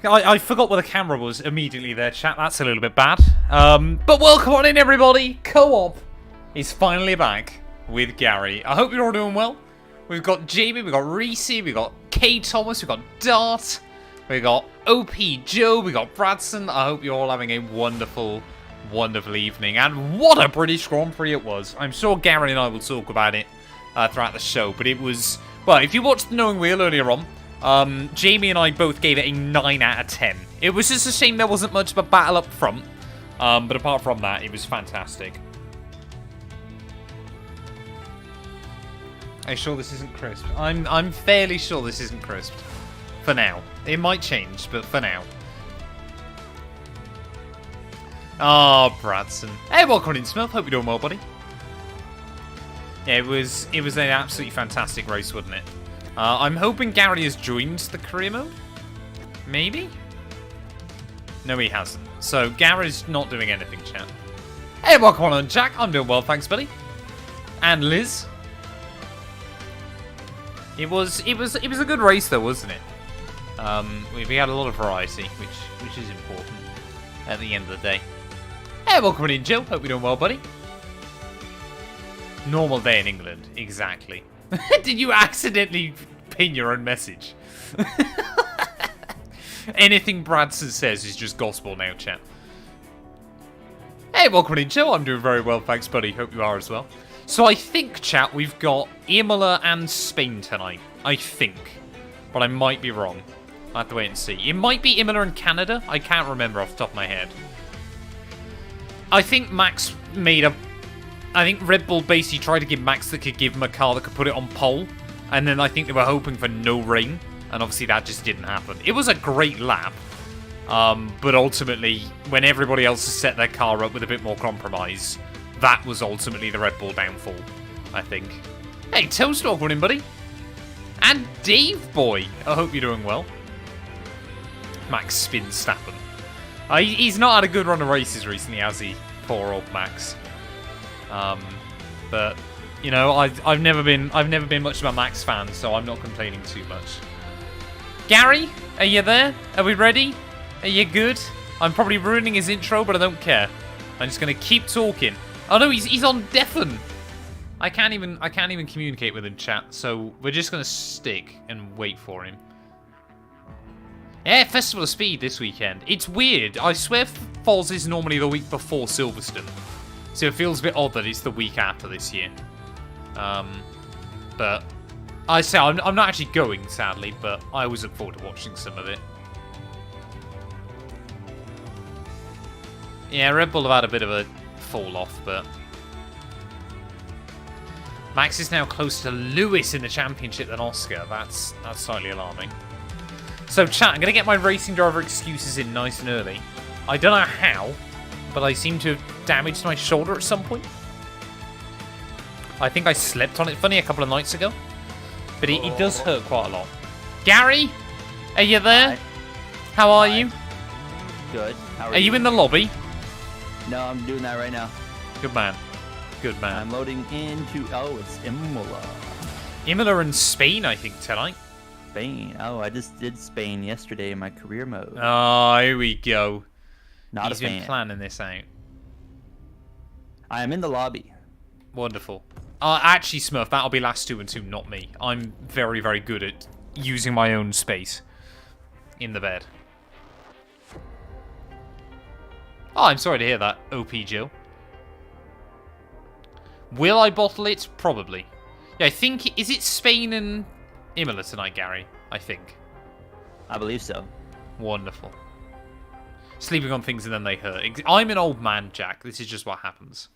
I forgot where the camera was immediately there, chat. That's a little bit bad. But welcome on in, everybody. Co-op is finally back with Gary. I hope you're all doing well. We've got Jamie, we've got Reese, we've got K Thomas, we've got Dart, we've got OP Joe, we've got Bradson. I hope you're all having a wonderful, wonderful evening. And what a British Grand Prix it was. I'm sure Gary and I will talk about it throughout the show. But it was, well, if you watched the Knowing Wheel earlier on, Jamie and I both gave it a 9 out of 10. It was just a shame there wasn't much of a battle up front. But apart from that, it was fantastic. Are you sure this isn't crisp? I'm fairly sure this isn't crisp. For now. It might change, but for now. Oh, Bradson. Hey, welcome in, Smith. Hope you're doing well, buddy. Yeah, it was an absolutely fantastic race, wasn't it? I'm hoping Gary has joined the career mode. Maybe? No, he hasn't. So, Gary's not doing anything, chat. Hey, welcome on, Jack. I'm doing well, thanks, buddy. And Liz. It was a good race though, wasn't it? We had a lot of variety, which is important at the end of the day. Hey, welcome in, Jill. Hope you're doing well, buddy. Normal day in England, exactly. Did you accidentally pin your own message? Anything Bradson says is just gospel now, chat. Hey, welcome in, Jill. I'm doing very well, thanks, buddy. Hope you are as well. So I think, chat, we've got Imola and Spain tonight. I think. But I might be wrong. I'll have to wait and see. It might be Imola and Canada. I can't remember off the top of my head. I think Max made a... I think Red Bull basically tried to give Max that could give him a car that could put it on pole. And then I think they were hoping for no rain. And obviously that just didn't happen. It was a great lap. But ultimately, when everybody else has set their car up with a bit more compromise... That was ultimately the Red Bull downfall, I think. Hey, Toastdog running, buddy. And Dave Boy. I hope you're doing well. Max spins Stappen. He's not had a good run of races recently, has he? Poor old Max. But you know, I've never been much of a Max fan, so I'm not complaining too much. Gary, are you there? Are we ready? Are you good? I'm probably ruining his intro, but I don't care. I'm just gonna keep talking. Oh no, he's on deafen. I can't even communicate with him, chat. So we're just gonna stick and wait for him. Yeah, Festival of Speed this weekend. It's weird. I swear Falls is normally the week before Silverstone, so it feels a bit odd that it's the week after this year. But I say I'm not actually going, sadly, but I always look forward to watching some of it. Yeah, Red Bull have had a bit of a fall off, but Max is now closer to Lewis in the championship than Oscar. That's slightly alarming. So chat, I'm gonna get my racing driver excuses in nice and early. I don't know how, but I seem to have damaged my shoulder at some point. I think I slept on it funny a couple of nights ago, but it does hurt quite a lot. Gary, are you there? Hi. How are Hi. you? Good. How Are you in the lobby? No, I'm doing that right now. Good man. Good man. I'm loading into... Oh, it's Imola. Imola and Spain, I think, tonight. Spain. Oh, I just did Spain yesterday in my career mode. Oh, here we go. Not He's a been fan. planning this out. I am in the lobby. Wonderful. Actually, Smurf, that'll be last 2 and 2, not me. I'm very, very good at using my own space in the bed. Oh, I'm sorry to hear that, OP Jill. Will I bottle it? Probably. Yeah, I think... Is it Spain and Imola tonight, Gary? I think. I believe so. Wonderful. Sleeping on things and then they hurt. I'm an old man, Jack. This is just what happens.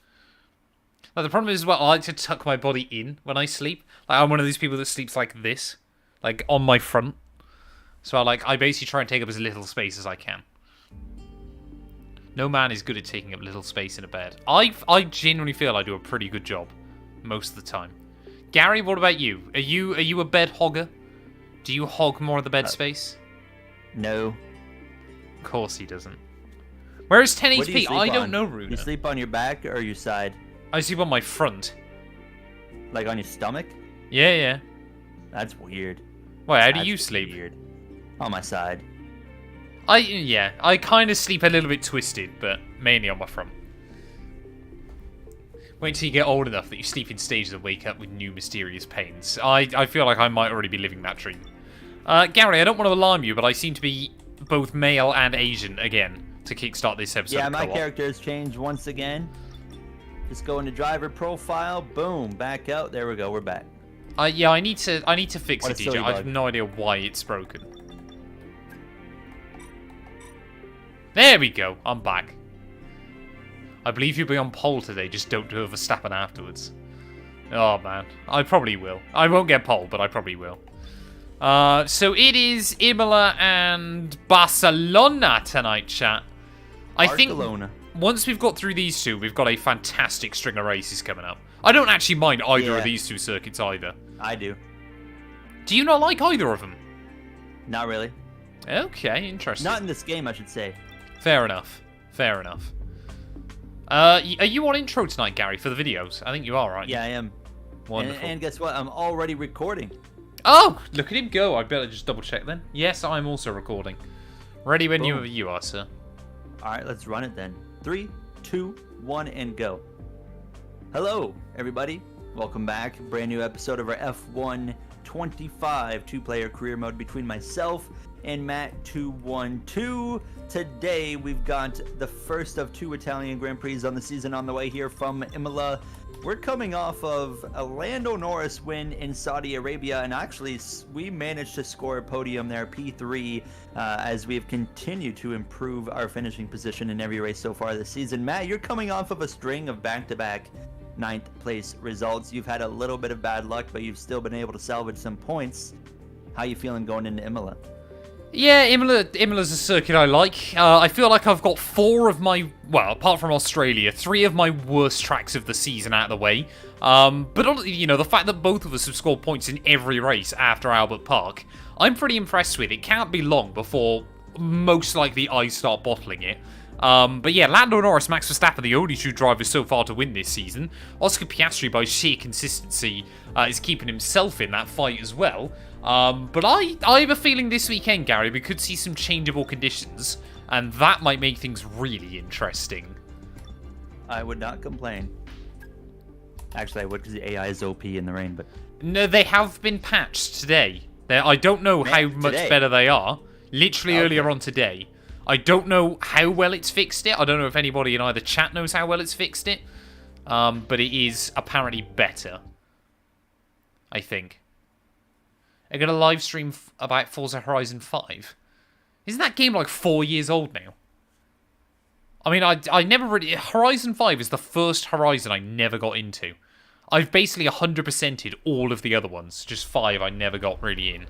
Like, the problem is, well, I like to tuck my body in when I sleep. Like, I'm one of these people that sleeps like this. Like, on my front. So, I basically try and take up as little space as I can. No man is good at taking up little space in a bed. I genuinely feel I do a pretty good job most of the time. Gary, what about you? Are you a bed hogger? Do you hog more of the bed space? No. Of course he doesn't. Where is 10 What do you HP? sleep I don't on? know, Runa. You sleep on your back or your side? I sleep on my front. Like on your stomach? Yeah, yeah. That's weird. Wait, how do That's you sleep? Weird. On my side. I kind of sleep a little bit twisted, but mainly on my front. Wait till you get old enough that you sleep in stages and wake up with new mysterious pains. I feel like I might already be living that dream. Gary, I don't want to alarm you, but I seem to be both male and Asian again to kickstart this episode. Yeah, of my Co-op. character has changed once again. Just go into driver profile, boom, back out. There we go, we're back. Yeah, I need to fix What it, a silly DJ. I have bug. no idea why it's broken. There we go. I'm back. I believe you'll be on pole today. Just don't do a Verstappen afterwards. Oh man, I probably will. I won't get pole, but I probably will. So it is Imola and Barcelona tonight, chat. I think Barcelona. once we've got through these two, we've got a fantastic string of races coming up. I don't actually mind either of these two circuits either. I do. Do you not like either of them? Not really. Okay, interesting. Not in this game, I should say. Fair enough. Fair enough. Are you on intro tonight, Gary, for the videos? I think you are, right? Yeah, I am. Wonderful. And guess what? I'm already recording. Oh, look at him go. I better just double check then. Yes, I'm also recording. Ready when you are, sir. All right, let's run it then. 3, 2, 1, and go. Hello, everybody. Welcome back. Brand new episode of our F1 25 two-player career mode between myself and Matt212. Today, we've got the first of 2 Italian Grand Prix on the season on the way here from Imola. We're coming off of a Lando Norris win in Saudi Arabia, and actually we managed to score a podium there, P3, as we have continued to improve our finishing position in every race so far this season. Matt, you're coming off of a string of back-to-back 9th place results. You've had a little bit of bad luck, but you've still been able to salvage some points. How you feeling going into Imola? Yeah, Imola's a circuit I like. I feel like I've got 4 of my, well, apart from Australia, 3 of my worst tracks of the season out of the way. But, you know, the fact that both of us have scored points in every race after Albert Park, I'm pretty impressed with. It can't be long before most likely I start bottling it. But yeah, Lando Norris, Max Verstappen, the only 2 drivers so far to win this season. Oscar Piastri, by sheer consistency, is keeping himself in that fight as well. But I have a feeling this weekend, Gary, we could see some changeable conditions, and that might make things really interesting. I would not complain. Actually, I would, because the AI is OP in the rain, but... No, they have been patched today. I don't know how much better they are. Literally earlier on today. I don't know how well it's fixed it. I don't know if anybody in either chat knows how well it's fixed it. But it is apparently better. I think. I'm going to live stream about Forza Horizon 5. Isn't that game like 4 years old now? I mean, I never really... Horizon 5 is the first Horizon I never got into. I've basically 100%ed all of the other ones. Just 5 I never got really in.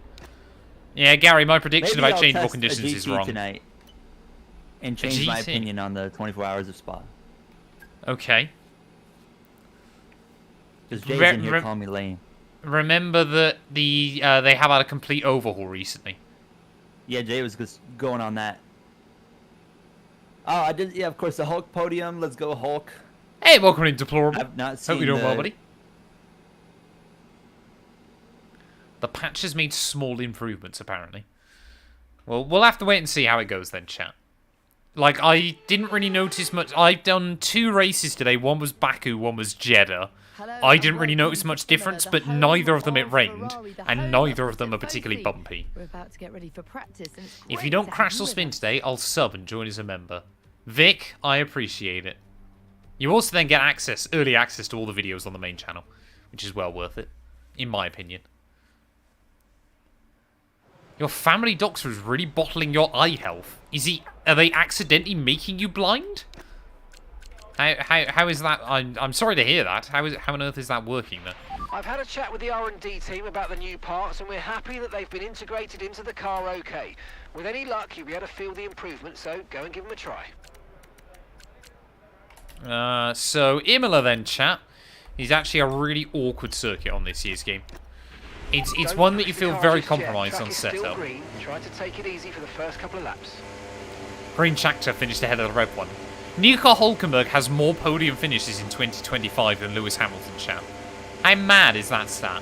Yeah, Gary, my prediction about changeable conditions is wrong. Tonight and change my opinion on the 24 Hours of Spa. Okay. Because Jay's in here calling me lame. Remember that they have had a complete overhaul recently. Yeah, Jay was just going on that. Oh, I did. Yeah, of course, the Hulk podium. Let's go, Hulk. Hey, welcome in, Deplorable. I've not seen Hope you're doing well, buddy. The patch has made small improvements, apparently. Well, we'll have to wait and see how it goes then, chat. Like, I didn't really notice much. I've done 2 races today. One was Baku, one was Jeddah. I didn't really notice much difference, but neither of them it rained, and neither of them are particularly bumpy. We're about to get ready for practice, and it's If great you don't to have crash you or with spin us. today, I'll sub and join as a member. Vic, I appreciate it. You also then get early access to all the videos on the main channel, which is well worth it, in my opinion. Your family doctor is really bottling your eye health. Are they accidentally making you blind? How is that? I'm sorry to hear that. How on earth is that working then? I've had a chat with the R&D team about the new parts, and we're happy that they've been integrated into the car okay. With any luck, you'll be able to feel the improvement, so go and give them a try. So Imola then, chat, is actually a really awkward circuit on this year's game. It's Don't one that push you the feel car very just yet. compromised Track on is still setup. green. Try to take it easy for the first couple of laps. Green Tractor finished ahead of the red one. Nico Hulkenberg has more podium finishes in 2025 than Lewis Hamilton, chat. How mad is that stat?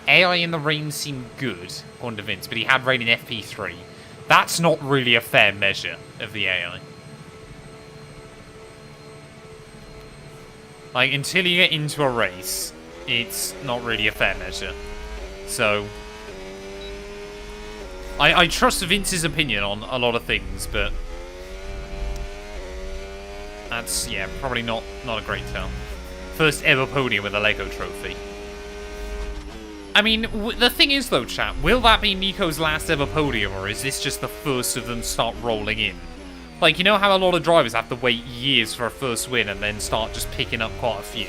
AI in the rain seemed good, according to Vince, but he had rain in FP3. That's not really a fair measure of the AI. Like, until you get into a race, it's not really a fair measure. So, I trust Vince's opinion on a lot of things, but that's, yeah, probably not a great tell. First ever podium with a Lego trophy. I mean, the thing is, though, chat, will that be Nico's last ever podium, or is this just the first of them start rolling in? Like, you know how a lot of drivers have to wait years for a first win and then start just picking up quite a few?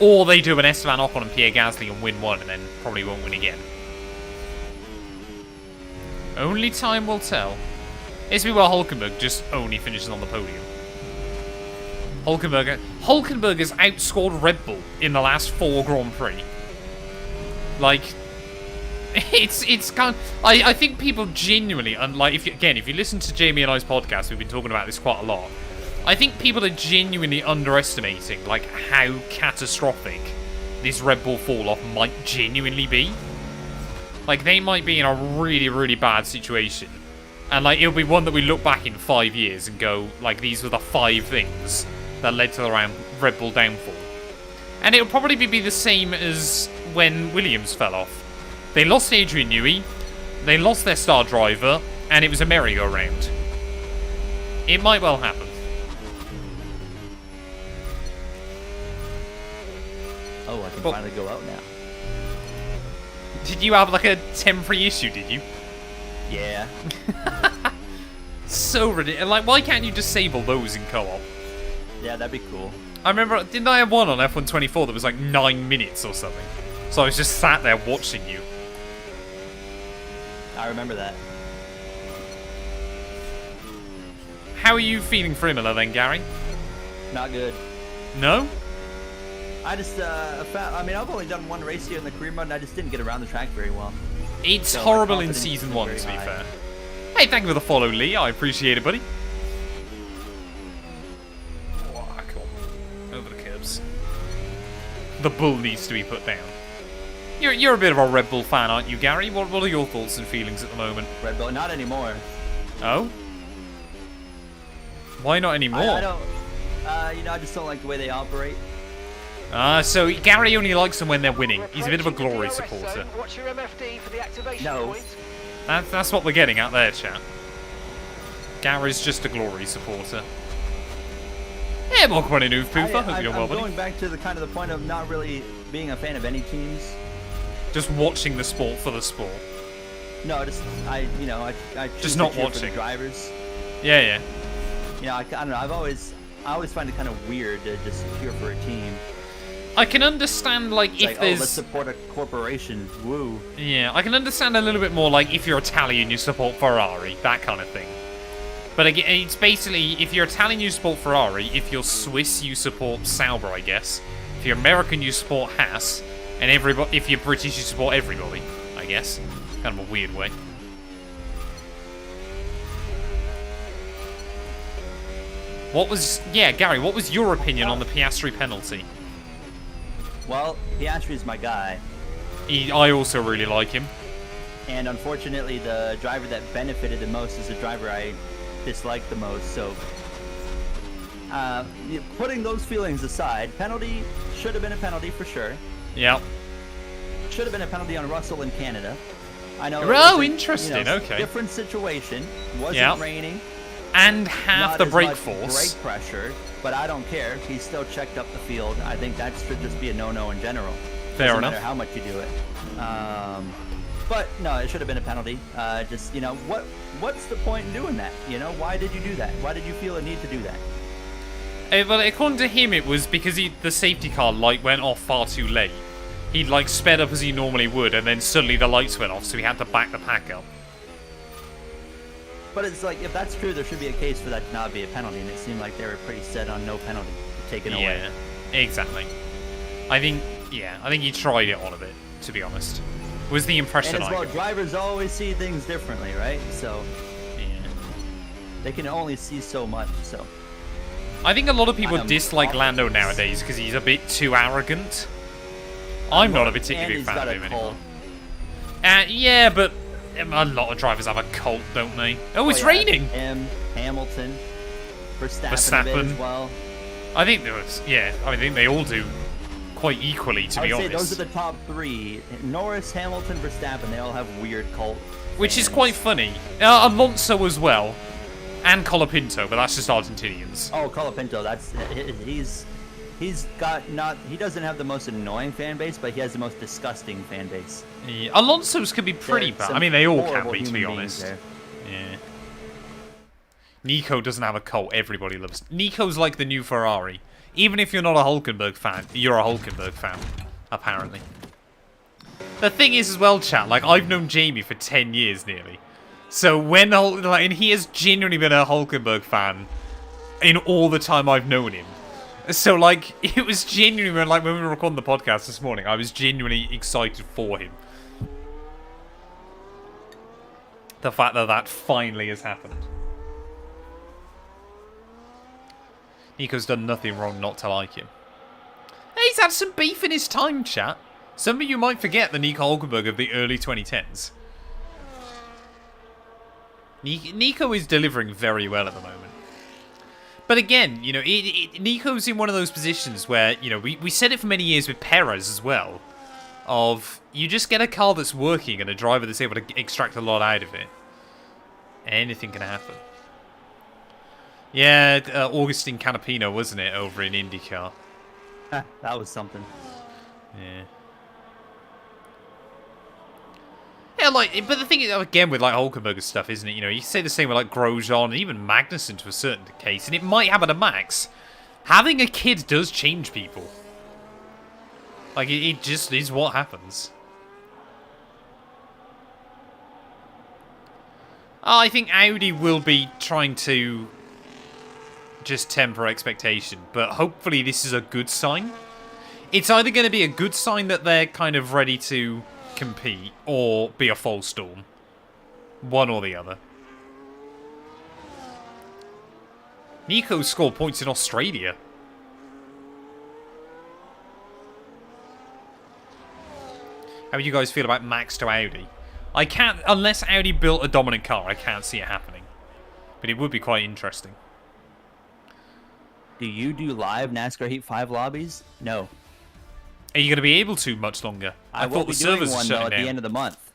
Or they do an Esteban Ocon and Pierre Gasly and win one and then probably won't win again. Only time will tell. It's be where Hulkenberg just only finishes on the podium. Hulkenberg has outscored Red Bull in the last 4 Grand Prix. Like, it's kind of, I think people genuinely, and like, if you listen to Jamie and I's podcast, we've been talking about this quite a lot. I think people are genuinely underestimating like how catastrophic this Red Bull fall off might genuinely be. Like, they might be in a really, really bad situation, and like it'll be one that we look back in 5 years and go like, these were the 5 things that led to the Red Bull downfall. And it'll probably be the same as when Williams fell off. They lost Adrian Newey, they lost their star driver, and it was a merry-go-round. It might well happen. Oh, I can finally go out now. Did you have like a temporary issue, did you? Yeah. So ridiculous. Like, why can't you disable those in co-op? Yeah, that'd be cool. I remember, didn't I have one on F124 that was like 9 minutes or something? So I was just sat there watching you. I remember that. How are you feeling for Imola then, Gary? Not good. No? I just I mean, I've only done 1 race here in the career mode, and I just didn't get around the track very well. It's So, horrible my in confidence Season isn't 1, very to be high. fair. Hey, thank you for the follow, Lee. I appreciate it, buddy. Oh, come on. Over the curbs. The bull needs to be put down. You're a bit of a Red Bull fan, aren't you, Gary? What are your thoughts and feelings at the moment? Red Bull, not anymore. Oh? Why not anymore? I don't. You know, I just don't like the way they operate. So Gary only likes them when they're winning. We're He's a bit of a approaching the glory DRS supporter. zone. Watch your MFD for the activation No. point. That's what we're getting at there, chat. Gary's just a glory supporter. Yeah, welcome on in, Oof Poofa. Hope you're well, I'm buddy. going back to the kind of the point of not really being a fan of any teams. Just watching the sport for the sport. No, just I choose Just to not cheer for the watching. drivers. Yeah. You know, I don't know. I always find it kind of weird to just cheer for a team. I can understand, like, It's if like, there's... oh, let's support a corporation. Woo. Yeah, I can understand a little bit more, like, if you're Italian, you support Ferrari, that kind of thing. But again, it's basically, if you're Italian, you support Ferrari. If you're Swiss, you support Sauber, I guess. If you're American, you support Haas. And if you're British, you support everybody, I guess. Kind of a weird way. Gary, what was your opinion on the Piastri penalty? Well, Piastri's my guy. I also really like him. And unfortunately, the driver that benefited the most is the driver I dislike the most. So, putting those feelings aside, penalty should have been a penalty for sure. Yeah. Should have been a penalty on Russell in Canada. I know. Oh, it was a, interesting, okay. Different situation. Wasn't Yeah. raining. And half Not the as brake much force. brake pressure, but I don't care. He still checked up the field. I think that should just be a no-no in general. Fair Doesn't enough. matter how much you do it. But no, it should have been a penalty. Just what's the point in doing that? You know, why did you do that? Why did you feel a need to do that? Well, according to him, it was because the safety car light went off far too late. He'd like sped up as he normally would, and then suddenly the lights went off, so he had to back the pack up. But it's like, if that's true, there should be a case for that to not be a penalty, and it seemed like they were pretty set on no penalty taken away. Yeah, exactly. I think he tried it on a bit, to be honest. Was the impression And as I well, got. drivers always see things differently, right? So Yeah. they can only see so much. So I think a lot of people I'm dislike off Lando this. nowadays because he's a bit too arrogant. I'm not a particularly and big fan he's of got him a anymore. cult. Yeah, but a lot of drivers have a cult, don't they? Oh, it's raining! Him, Hamilton, Verstappen, Verstappen. as well. I think there was, yeah, I think they all do quite equally, to I be would say honest. those are the top three. Norris, Hamilton, Verstappen, they all have weird cult Which is fans. quite funny. Alonso as well. And Colapinto, but that's just Argentinians. Oh, Colapinto, he doesn't have the most annoying fan base, but he has the most disgusting fan base. Yeah. Alonso's can be pretty There's bad. some I mean, they all can horrible be, to be human beings honest. there. Yeah. Nico doesn't have a cult. Everybody loves. Nico's like the new Ferrari. Even if you're not a Hulkenberg fan, you're a Hulkenberg fan, apparently. The thing is as well, chat, like, I've known Jamie for 10 years nearly. So when, and he has genuinely been a Hulkenberg fan in all the time I've known him. So, like, it was genuinely, like, when we were recording the podcast this morning, I was genuinely excited for him. The fact that that finally has happened. Nico's done nothing wrong not to like him. Hey, he's had some beef in his time, chat. Some of you might forget the Nico Hulkenberg of the early 2010s. Nico is delivering very well at the moment. But again, you know, Nico's in one of those positions where, you know, we said it for many years with Perez as well. Of, you just get a car that's working and a driver that's able to extract a lot out of it. Anything can happen. Yeah, Augustine Canapino, wasn't it, over in IndyCar? That was something. Yeah. Yeah, like, but the thing is, again, with, like, Hulkenberg stuff, isn't it? You know, you say the same with, like, Grosjean and even Magnussen to a certain case, and it might happen to Max. Having a kid does change people. Like, it just is what happens. I think Audi will be trying to just temper expectation, but hopefully this is a good sign. It's either going to be a good sign that they're kind of ready to compete, or be a false storm. One or the other. Nico scored points in Australia. How do you guys feel about Max to Audi? I can't, unless Audi built a dominant car, I can't see it happening. But it would be quite interesting. Do you do live NASCAR Heat 5 lobbies? No. Are you going to be able to much longer? I will thought be the doing servers are one, though, shutting at down. the end of the month.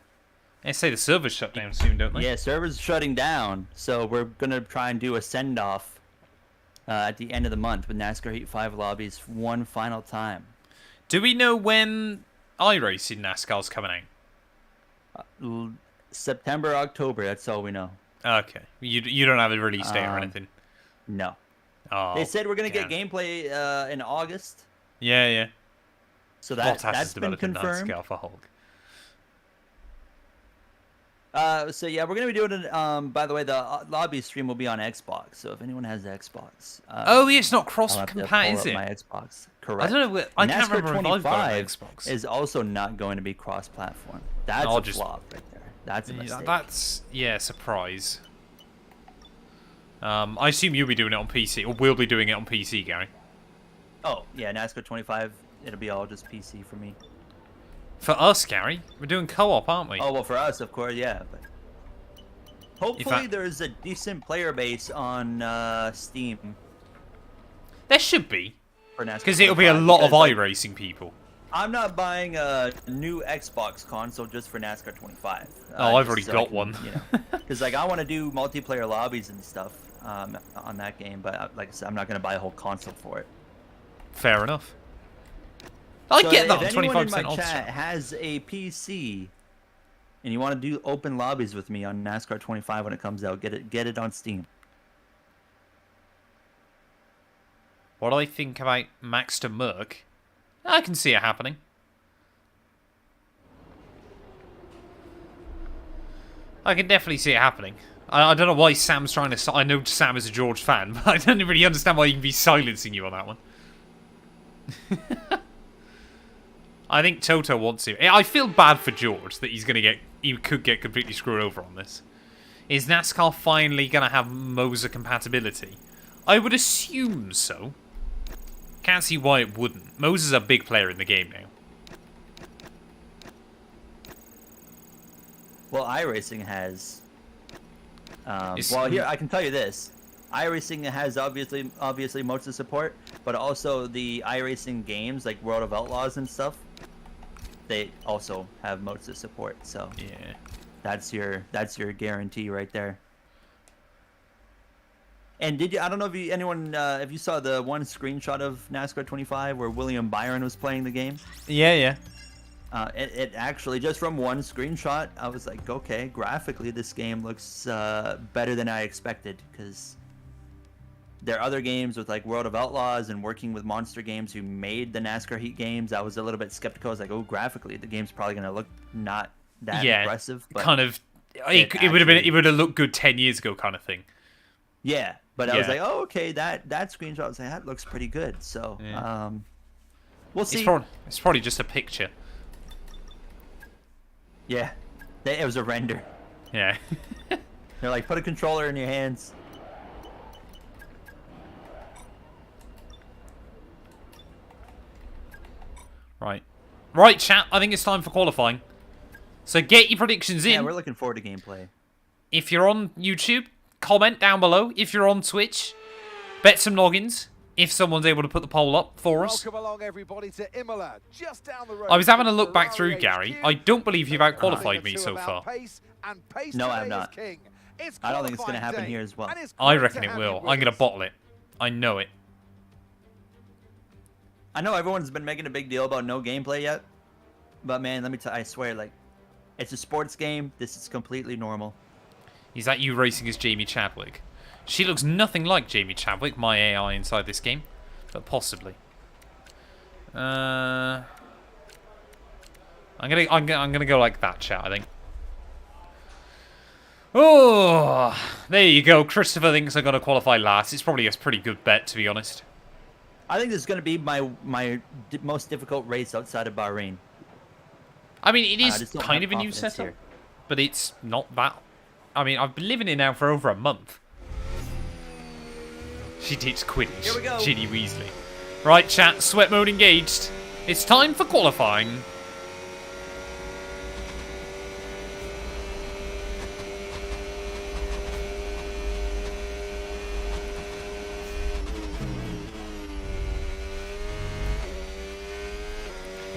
They say the servers shut down soon, don't they? Yeah, servers shutting down, so we're going to try and do a send-off at the end of the month with NASCAR Heat 5 lobbies one final time. Do we know when iRacing NASCAR's coming out? September, October, that's all we know. Okay. You don't have a release date or anything? No. Oh, They said we're going to get damn. gameplay in August, Yeah, yeah. so Bottas that's has been developed a confirmed. NASCAR for Hulk. So yeah, we're going to be doing it, by the way, the lobby stream will be on Xbox, so if anyone has Xbox. Oh, yeah, it's not I'll have to cross-compat, pull is up it? my Xbox. Correct. I don't know. I can't NASCAR remember if I've got an 25 Xbox. is also not going to be cross-platform. That's I'll a just- flop right there. That's a Yeah, mistake. that's, yeah, surprise. I assume you'll be doing it on PC, or we'll be doing it on PC, Gary. Oh, yeah, NASCAR 25, it'll be all just PC for me. For us, Gary, we're doing co-op, aren't we? Oh, well, for us, of course, yeah. But hopefully I- there's a decent player base on Steam There should be, for NASCAR because it'll be a 25, lot of because, like, iRacing people. I'm not buying a new Xbox console just for NASCAR 25. Oh, I've just already so I got can, one. You know, because like I want to do multiplayer lobbies and stuff on that game, but like I said, I'm not going to buy a whole console for it. Fair enough. I So get that. If anyone in 25% my off. chat has a PC and you want to do open lobbies with me on NASCAR 25 when it comes out, get it on Steam. What do I think about Max to Merc? I can see it happening. I can definitely see it happening. I don't know why Sam's trying to... I know Sam is a George fan, but I don't really understand why he can be silencing you on that one. I think Toto wants to. I feel bad for George that he's going to get... He could get completely screwed over on this. Is NASCAR finally going to have Moser compatibility? I would assume so. Can't see why it wouldn't. Moser's a big player in the game now. Well, iRacing has. It's- Well, here I can tell you this: iRacing has obviously most of the support, but also the iRacing games like World of Outlaws and stuff. They also have most of the support. So Yeah. that's your guarantee right there. And did you? I don't know if if you saw the one screenshot of NASCAR 25 where William Byron was playing the game. Yeah. It actually, just from one screenshot, I was like, okay, graphically this game looks better than I expected, because there are other games with like World of Outlaws and working with Monster Games who made the NASCAR Heat games. I was a little bit skeptical. I was like, oh, graphically the game's probably gonna look not that impressive. But kind of. It would have looked good 10 years ago, kind of thing. yeah, but I was Yeah. like, oh, okay, that screenshot, I was like, that looks pretty good. So Yeah. we'll see. It's probably just a picture. Yeah, it was a render. Yeah. They're like, put a controller in your hands. Right, chat. I think it's time for qualifying. So get your predictions in. Yeah, we're looking forward to gameplay. If you're on YouTube, comment down below. If you're on Twitch, bet some noggins. If someone's able to put the poll up for us. Welcome along, everybody, to Imola, just down the road. I was having a look from back through, Ferrari Gary. HQ. I don't believe you've outqualified Nothing me to so about far. pace, and pace No, today I'm is not. king. It's I don't think it's gonna qualifying happen day, here as well. and it's I great reckon to it have will. you I'm with going to us. bottle it. I know it. I know everyone's been making a big deal about no gameplay yet, but man, let me tell you, I swear, like, it's a sports game. This is completely normal. Is that you racing as Jamie Chadwick? She looks nothing like Jamie Chadwick, my AI inside this game, but possibly. I'm gonna go like that, chat. I think. Oh, there you go. Christopher thinks I'm gonna qualify last. It's probably a pretty good bet, to be honest. I think this is going to be my most difficult race outside of Bahrain. I mean, it I is just don't kind have of a new confidence setup, here. but it's not that. I mean, I've been living here now for over a month. She ditched Quidditch. Here we go. Ginny Weasley. Right, chat. Sweat mode engaged. It's time for qualifying.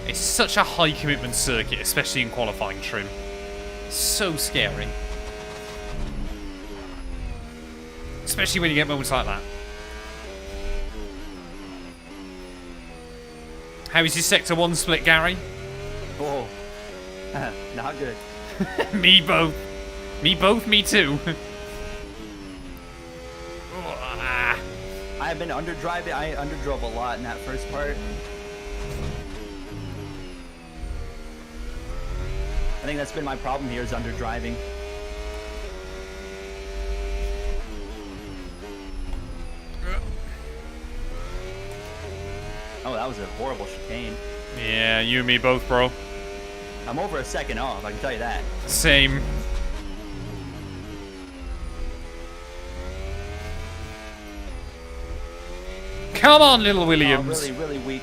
It's such a high commitment circuit, especially in qualifying trim. So scary. Especially when you get moments like that. How is your Sector 1 split, Gary? Oh, not good. Me both. Me both, me too. Ah. I've been underdriving. I underdrove a lot in that first part. I think that's been my problem here, is underdriving. Oh, that was a horrible chicane. Yeah, you and me both, bro. I'm over a second off, I can tell you that. Same. Come on, little Oh, Williams. really, really weak.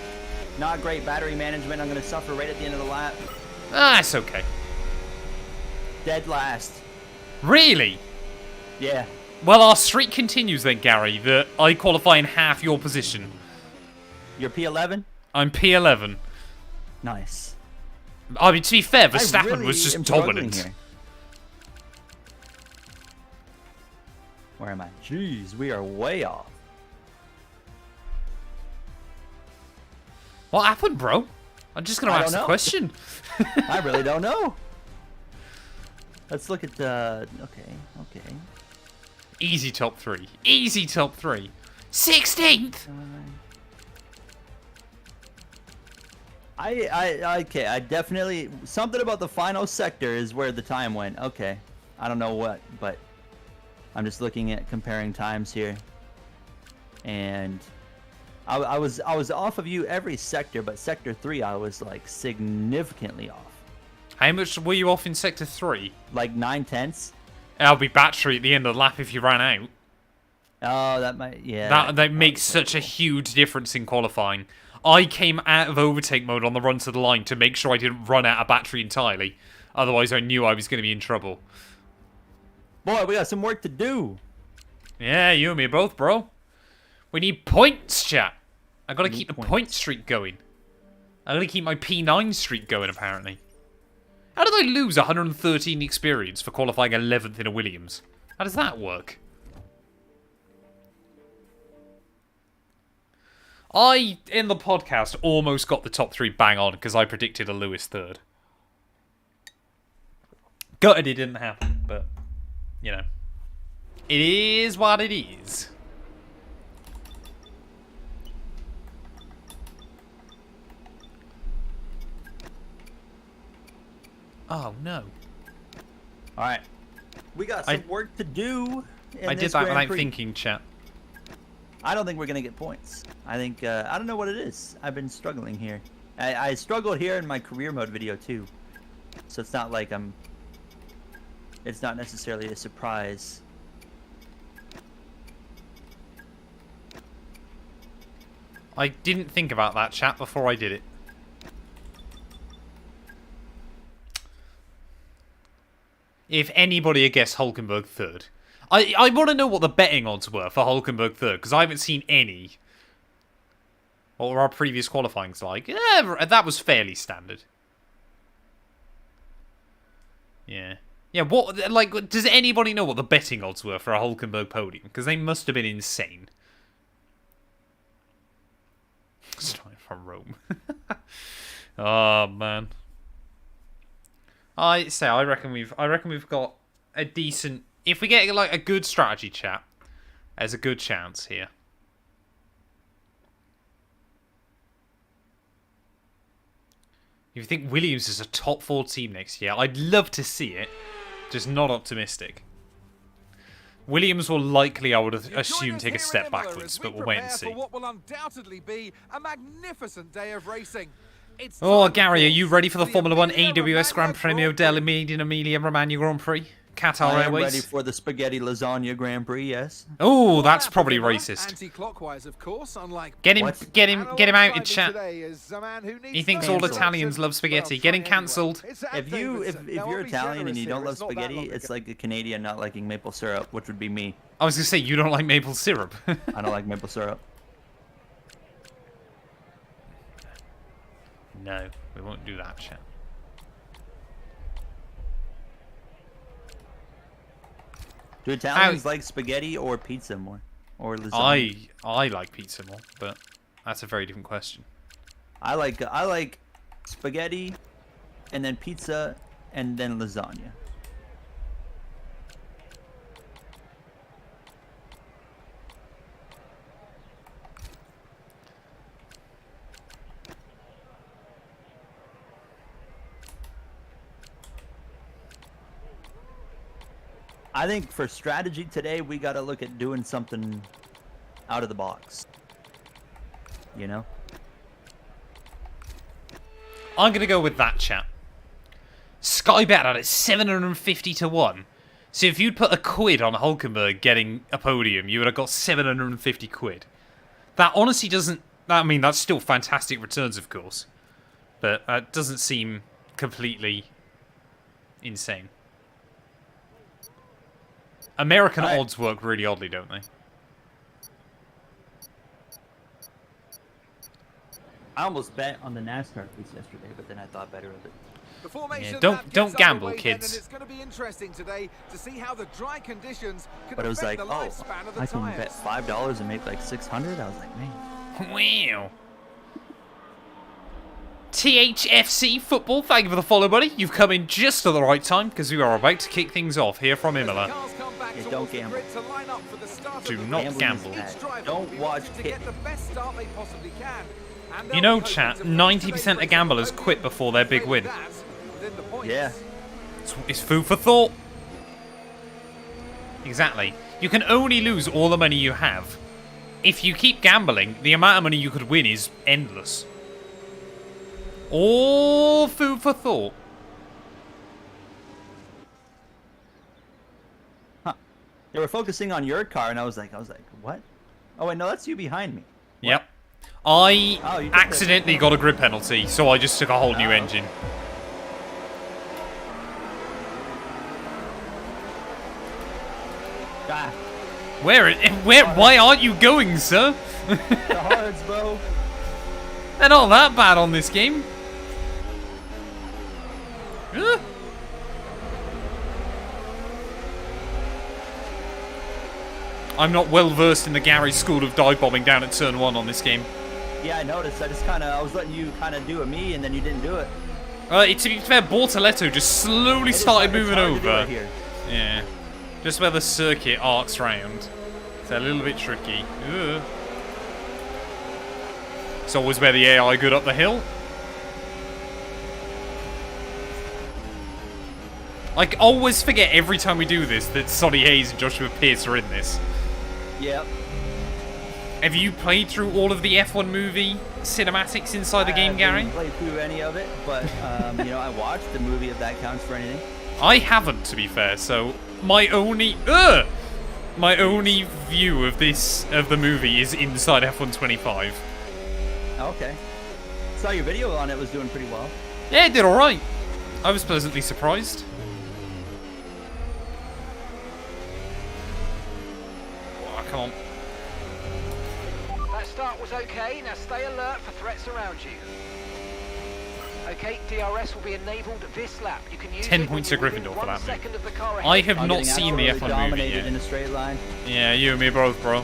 Not great battery management. I'm going to suffer right at the end of the lap. Ah, it's okay. Dead last. Really? Yeah. Well, our streak continues then, Gary, that I qualify in half your position. You're P11? I'm P11. Nice. I mean, to be fair, I Verstappen really was just am struggling dominant. here. Where am I? Jeez, we are way off. What happened, bro? I'm just going to I ask don't the know. question. I really don't know. Let's look at the... Okay. Easy top 3. Easy top 3. 16th! Okay, I definitely... Something about the final sector is where the time went. Okay. I don't know what, but... I'm just looking at comparing times here. And... I was off of you every sector, but sector 3 I was like significantly off. How much were you off in Sector 3? Like 9/10. That'll be battery at the end of the lap if you ran out. Oh, that might, yeah. That makes such a huge difference in qualifying. I came out of overtake mode on the run to the line to make sure I didn't run out of battery entirely. Otherwise, I knew I was going to be in trouble. Boy, we got some work to do. Yeah, you and me both, bro. We need points, chat. I got to keep the points. point streak going. I got to keep my P9 streak going, apparently. How did I lose 113 experience for qualifying 11th in a Williams? How does that work? I, in the podcast, almost got the top 3 bang on because I predicted a Lewis 3rd. Gutted it didn't happen, but, you know. It is what it is. Oh, no. Alright. We got some work to do. I did that without thinking, chat. I don't think we're going to get points. I think, I don't know what it is. I've been struggling here. I struggled here in my career mode video too. So it's not like it's not necessarily a surprise. I didn't think about that, chat, before I did it. If anybody had guessed Hulkenberg 3rd. I want to know what the betting odds were for Hulkenberg 3rd, because I haven't seen any. What were our previous qualifyings like? Yeah, that was fairly standard. Yeah. Yeah, what, like, does anybody know what the betting odds were for a Hulkenberg podium? Because they must have been insane. Starting from Rome. Oh, man. I reckon we've got a decent. If we get like a good strategy chat, there's a good chance here. If you think Williams is a top 4 team next year, I'd love to see it. Just not optimistic. Williams will likely, I would assume, take a step backwards, but we'll wait and see. What will undoubtedly be a magnificent day of racing. Oh, Gary, are you ready for the Formula 1 AWS Grand Premio dell'Emilia Romagna Grand Prix? Qatar I am Airways? ready for the spaghetti lasagna Grand Prix, yes. Oh, that's probably racist. Anti-clockwise, of course, unlike Get him out in chat. He He thinks all Italians love spaghetti. Get him cancelled. If you're Italian and you don't love spaghetti, it's like a Canadian not liking maple syrup, which would be me. I was going to say, you don't like maple syrup. I don't like maple syrup. No, we won't do that, chat. Do Italians like spaghetti or pizza more? Or lasagna? I like pizza more, but that's a very different question. I like spaghetti, and then pizza, and then lasagna. I think for strategy today, we got to look at doing something out of the box. You know? I'm going to go with that, chat. Sky bet at 750 to 1. So if you'd put a quid on Hulkenberg getting a podium, you would have got 750 quid. That honestly doesn't... I mean, that's still fantastic returns, of course. But that doesn't seem completely insane. American odds work really oddly, don't they? I almost bet on the NASCAR piece yesterday, but then I thought better of it. The formation Yeah, don't gamble, then, kids. and it's going to be interesting today to see how the dry conditions could But it was like, affect the oh, lifespan of the I can tires. bet $5 and make like 600. I was like, man. Wow. THFC Football, thank you for the follow, buddy. You've come in just at the right time because we are about to kick things off here from Imola. Yeah, don't gamble. Do not gamble. Don't watch Kit. You know, chat, 90% of gamblers quit before their big win. Yeah. It's food for thought. Exactly. You can only lose all the money you have. If you keep gambling, the amount of money you could win is endless. All food for thought. Huh. They were focusing on your car, and I was like, what? Oh wait, no, that's you behind me. What? Yep. I Oh, accidentally got a grid penalty, so I just took a whole new engine. Ah, Why aren't you going, sir? the hards, bro. They're not that bad on this game. Ugh. I'm not well versed in the Gary school of dive bombing down at turn 1 on this game. Yeah, I noticed. I was letting you kind of do a me, and then you didn't do it. To be fair, Bortoletto just slowly started moving over. Right here. Yeah. Just where the circuit arcs round. It's a little bit tricky. Ugh. It's always where the AI good up the hill. I always forget every time we do this that Sonny Hayes and Joshua Pierce are in this. Yep. Have you played through all of the F1 movie cinematics inside the game, Gary? I haven't played through any of it, but you know, I watched the movie if that counts for anything. I haven't, to be fair. So my only view of the movie is inside F1 25. Okay. Saw your video on it was doing pretty well. Yeah, it did all right. I was pleasantly surprised. Oh, come on. That start was okay. Now stay alert for threats around you. Okay, DRS will be enabled this lap. You can use 10 points to when you're Gryffindor within for 1 that second of the car ahead. I have I'm not getting seen the absolutely F1 movie dominated yet. in a straight line. Yeah, you and me both, bro.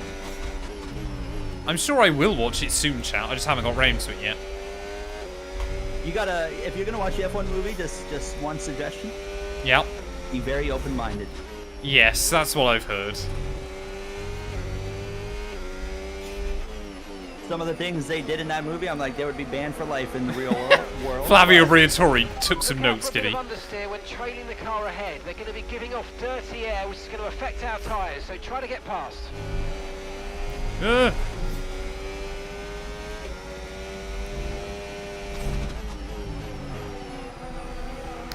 I'm sure I will watch it soon, chat. I just haven't got round to it yet. You gotta, if you're gonna watch the F1 movie, just one suggestion: Yeah. be very open-minded. Yes, that's what I've heard. Some of the things they did in that movie, I'm like, they would be banned for life in the real world. Flavio Briatore took some Look out notes, for a did bit he? of understeer when trailing the car ahead. They're going to be giving off dirty air, which is going to affect our tyres. So try to get past.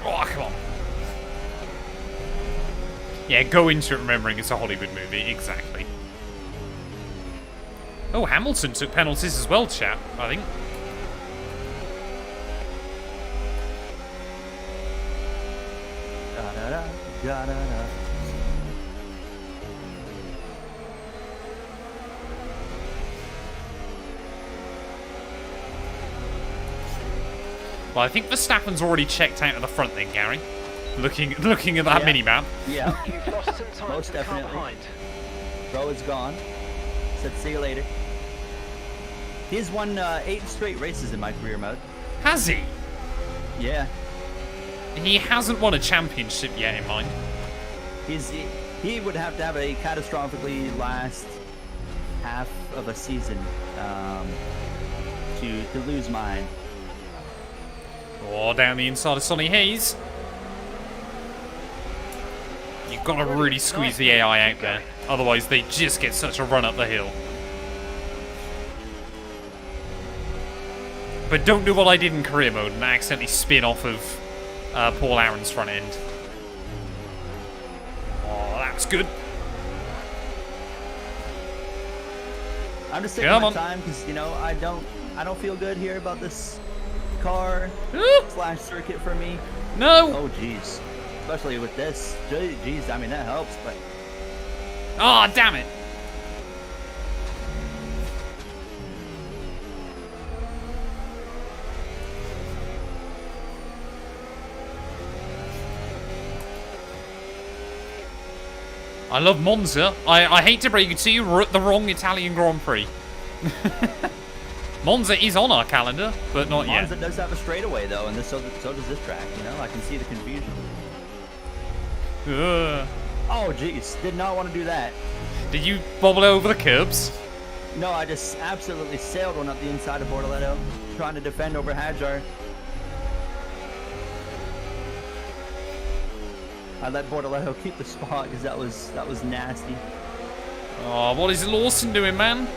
Oh, come on. Yeah, go into it remembering it's a Hollywood movie. Exactly. Oh, Hamilton took penalties as well, chat, I think. Da-da-da, da-da-da. Well, I think Verstappen's already checked out of the front then, Gary. Looking at that Yeah. mini-map. Yeah, You've lost some time Most to the car definitely. behind. bro is gone. Said see you later. He's won 8 straight races in my career mode. Has he? Yeah, He hasn't won a championship yet in mine. he would have to have a catastrophically last half of a season to lose mine. Oh, down the inside of Sonny Hayes. You've got to really squeeze the AI out there. Otherwise, they just get such a run up the hill. But don't do what I did in career mode and accidentally spin off of Paul Aaron's front end. Oh, that's good. I'm just taking Come my on. time because you know I don't feel good here about this car Ooh, / circuit for me. no! Oh jeez, especially with this. Jeez, I mean that helps, but Oh, damn it! I love Monza. I hate to break it to you, we're at the wrong Italian Grand Prix. Monza is on our calendar, but not Monza yet. does have a straightaway though, and so does this track. You know, I can see the confusion. Ugh. Oh jeez, did not want to do that. Did you bobble over the curbs? No, I just absolutely sailed one up the inside of Bortoletto, trying to defend over Hajar. I let Bortoletto keep the spot because that was nasty. Oh, what is Lawson doing, man?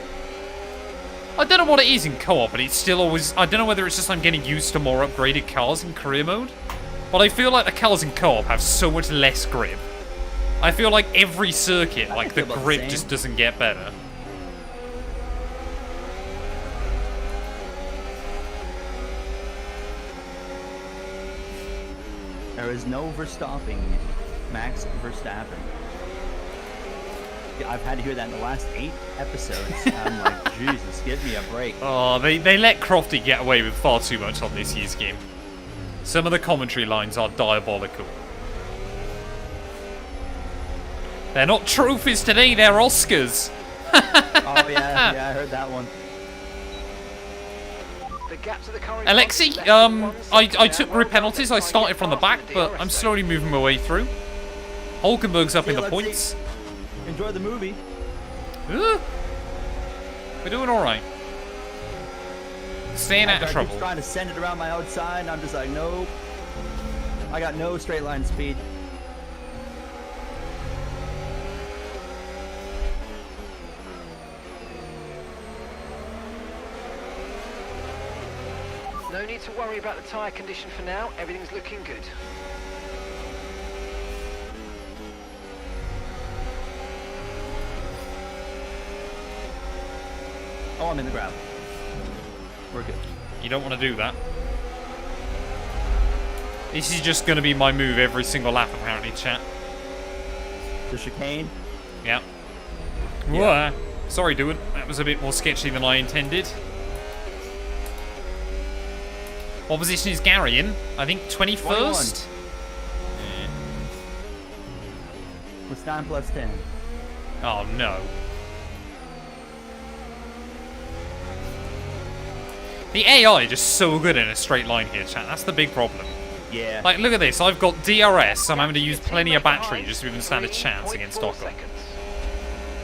I don't know what it is in co-op, but it's still always... I don't know whether it's just I'm getting used to more upgraded cars in career mode, but I feel like the cars in co-op have so much less grip. I feel like every circuit, like the feel about the grip same. just doesn't get better. There is no Verstapping, Max Verstappen. I've had to hear that in the last 8 episodes. I'm like, Jesus, give me a break. Oh, they let Crofty get away with far too much on this year's game. Some of the commentary lines are diabolical. They're not trophies today, they're Oscars. Oh yeah, I heard that one. The gap to the car in Alexi, front is less than 1 I second took now. grid penalties. I started from the back, but I'm DRS slowly moving my way through. Hulkenberg's up in the Alexi. points. Enjoy the movie. We're doing alright. Staying out of I trouble. keep trying to send it around my outside, and I'm just like, nope. I got no straight line speed. No need to worry about the tyre condition for now. Everything's looking good. Oh, I'm in the gravel. We're good. You don't want to do that. This is just going to be my move every single lap, apparently, chat. The chicane. Yeah. Yeah. Whoa. Sorry, dude. That was a bit more sketchy than I intended. What position is Gary in? I think 21st? Yeah. What's 9 plus 10? Oh, no. The AI just so good in a straight line here, chat. That's the big problem. Yeah. Like, look at this. I've got DRS. I'm having to use plenty of battery just to even stand a chance against 3.4 Ocon. seconds.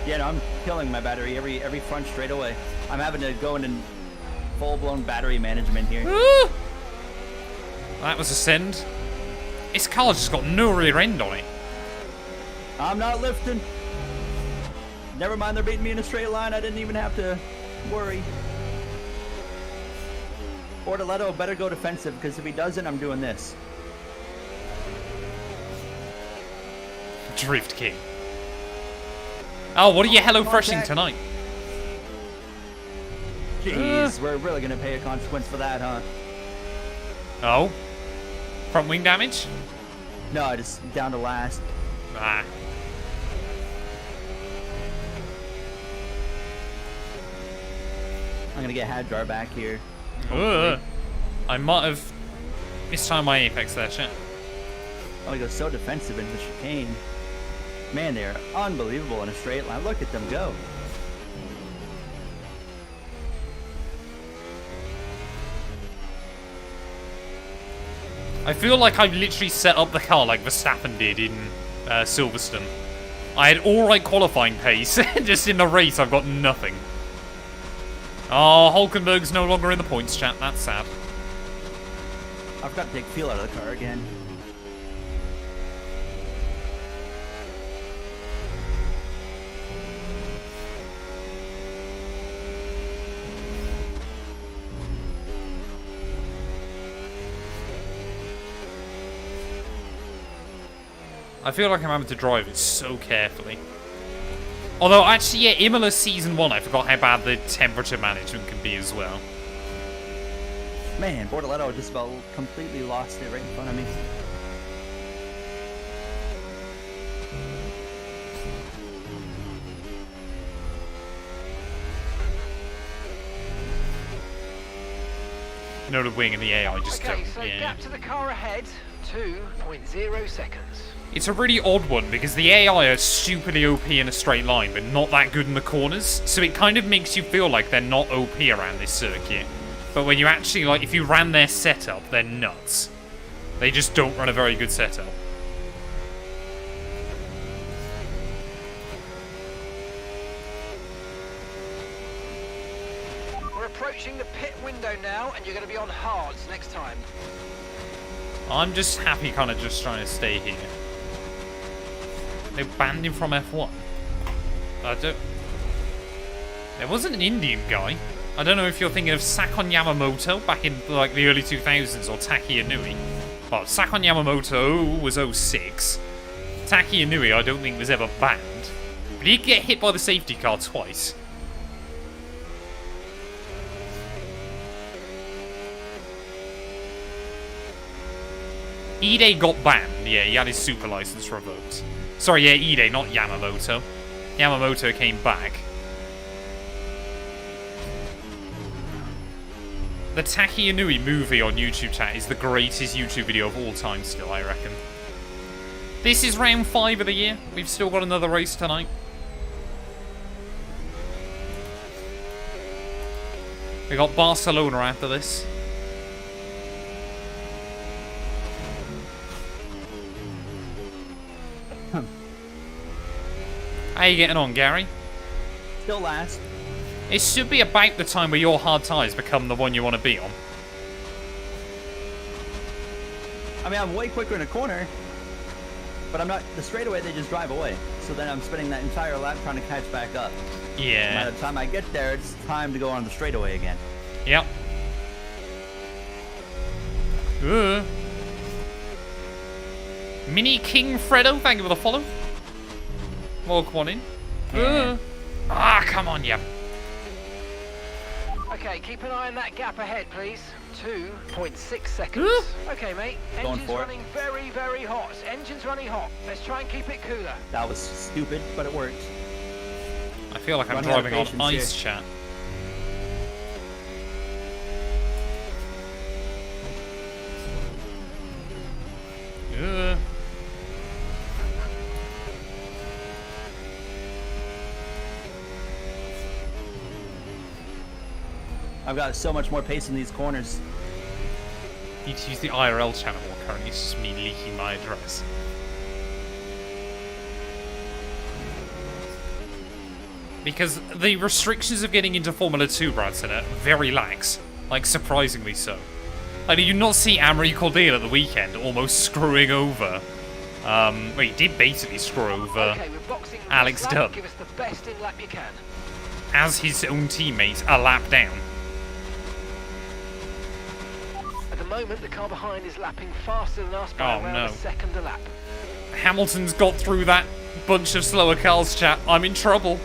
Yeah, no, I'm killing my battery every front straightaway. I'm having to go into full-blown battery management here. Woo! That was a send. This car's just got no rear end on it. I'm not lifting. Never mind, they're beating me in a straight line. I didn't even have to worry. Bortoletto better go defensive, because if he doesn't, I'm doing this. Drift King. Oh, what are you HelloFreshing Contact. tonight? Jeez, we're really going to pay a consequence for that, huh? Oh? Front wing damage? No, just down to last. Ah. I'm going to get Hadjar back here. I might have mistimed my apex there, chat. Oh, he goes so defensive into the chicane. Man, they're unbelievable in a straight line. Look at them go. I feel like I've literally set up the car like Verstappen did in Silverstone. I had alright qualifying pace, just in the race I've got nothing. Oh, Hulkenberg's no longer in the points, chat. That's sad. I've got to take feel out of the car again. I feel like I'm having to drive it so carefully. Although, actually, yeah, Imola Season 1, I forgot how bad the temperature management can be as well. Man, Bortoletto just about completely lost it right in front of me. You know, the wing and the AI just Okay, don't, so yeah. gap to the car ahead, 2.0 seconds. It's a really odd one because the AI are stupidly OP in a straight line, but not that good in the corners. So it kind of makes you feel like they're not OP around this circuit. But when you actually, like, if you ran their setup, they're nuts. They just don't run a very good setup. We're approaching the pit window now, and you're going to be on hards next time. I'm just happy kind of just trying to stay here. They banned him from F1. I don't... There wasn't an Indian guy. I don't know if you're thinking of Sakon Yamamoto back in like the early 2000s or Taki Inui. Well, Sakon Yamamoto was 06. Taki Inui I don't think was ever banned. But he did get hit by the safety car twice. Ide got banned. Yeah, he had his super license revoked. Sorry, yeah, Ide, not Yamamoto. Yamamoto came back. The Taki Inui movie on YouTube chat is the greatest YouTube video of all time still, I reckon. This is round 5 of the year. We've still got another race tonight. We got Barcelona after this. How you getting on, Gary? Still last. It should be about the time where your hard tyres become the one you want to be on. I mean, I'm way quicker in a corner, but I'm not. The straightaway, they just drive away. So then I'm spending that entire lap trying to catch back up. Yeah. By the time I get there, it's time to go on the straightaway again. Yep. Mini King Fredo, thank you for the follow. Walk one in. Ah, come on, yeah. Okay, keep an eye on that gap ahead, please. 2.6 seconds. Okay, mate. Engine's running very, very hot. Engine's running hot. Let's try and keep it cooler. That was stupid, but it worked. I feel like I'm driving on ice, chat. I've got so much more pace in these corners. Need to use the IRL channel more currently. It's just me leaking my address. Because the restrictions of getting into Formula 2, Bradson, are very lax. Like, surprisingly so. Like, did you not see Amory Cordelia at the weekend almost screwing over? Well, he did basically screw over Alex Dunn. Give us the best in lap you can. As his own teammates a lap down. At the moment, the car behind is lapping faster than us by around a second a lap. Hamilton's got through that bunch of slower cars, chat. I'm in trouble.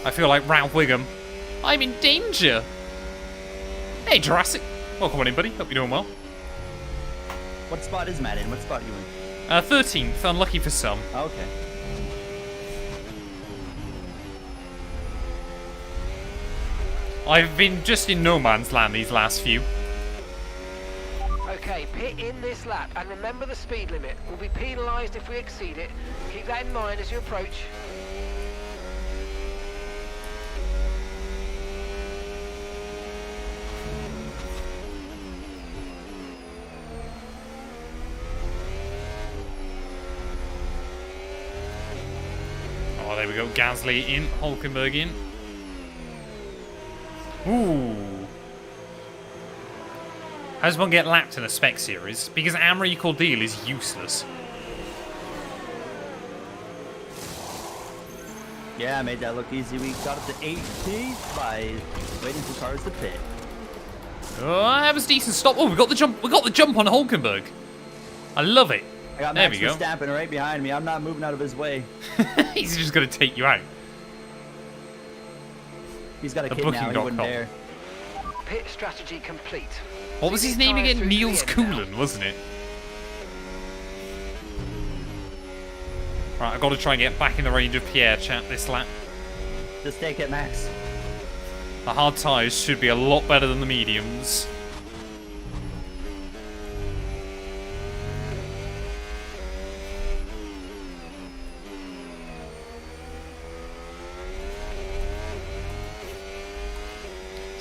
I feel like Ralph Wiggum. I'm in danger. Hey, Jurassic. Welcome on in, buddy. Hope you're doing well. What spot is Matt in? What spot are you in? 13th. Unlucky for some. Okay. I've been just in no man's land these last few. Okay, pit in this lap, and remember the speed limit. We'll be penalised if we exceed it. Keep that in mind as you approach. Oh, there we go. Gasly in. Hulkenberg in. Ooh. How does one get lapped in a spec series? Because Amory Cordelia is useless. Yeah, I made that look easy. We got up to 18th by waiting for cars to pit. Oh, that was a decent stop. Oh, we got the jump. We got the jump on Hulkenberg. I love it. I got there Max we go. Verstappen right behind me. I'm not moving out of his way. He's just going to take you out. He's got a kid now. He wouldn't dare. Pit strategy complete. What was his name again? Niels Coolin, wasn't it? Right, I've got to try and get back in the range of Pierre, chat, this lap. Just take it, Max. The hard tyres should be a lot better than the mediums.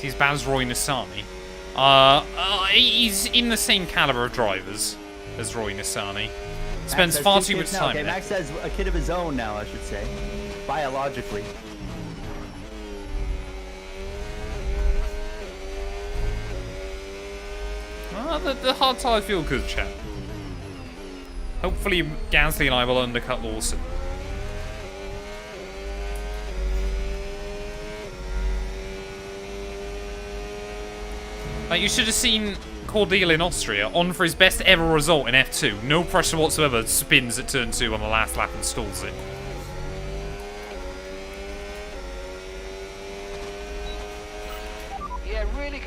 He's Baz Roy Nissani. He's in the same caliber of drivers as Roy Nissani. Spends far too much time okay, there. Max has a kid of his own now, I should say. Biologically. The hard tyres feel good, chat. Hopefully Gasly and I will undercut Lawson. Like, you should have seen Cordelia in Austria, on for his best ever result in F2. No pressure whatsoever, spins at turn 2 on the last lap and stalls it.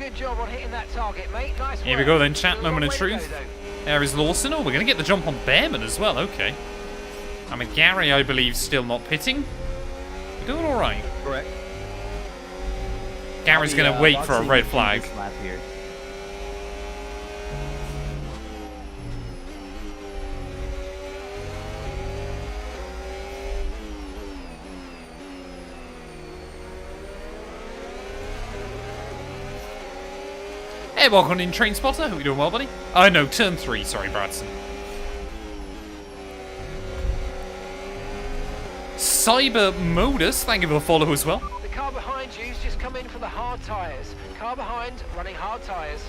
good job on hitting that target, mate. Nice Here we work. go then, chat. Still a long Moment of way to truth. go, though. There is Lawson. Oh, we're going to get the jump on Behrman as well. Okay. I mean, Gary, I believe, still not pitting. We're doing all right. Correct. Gary's going to wait for a red flag. This lap here. Hey, welcome in, Train Spotter. Hope you're doing well, buddy. Oh, no, turn 3. Sorry, Bradson. Cyber Modus, thank you for the follow as well. The car behind you's just come in for the hard tyres. Car behind running hard tyres.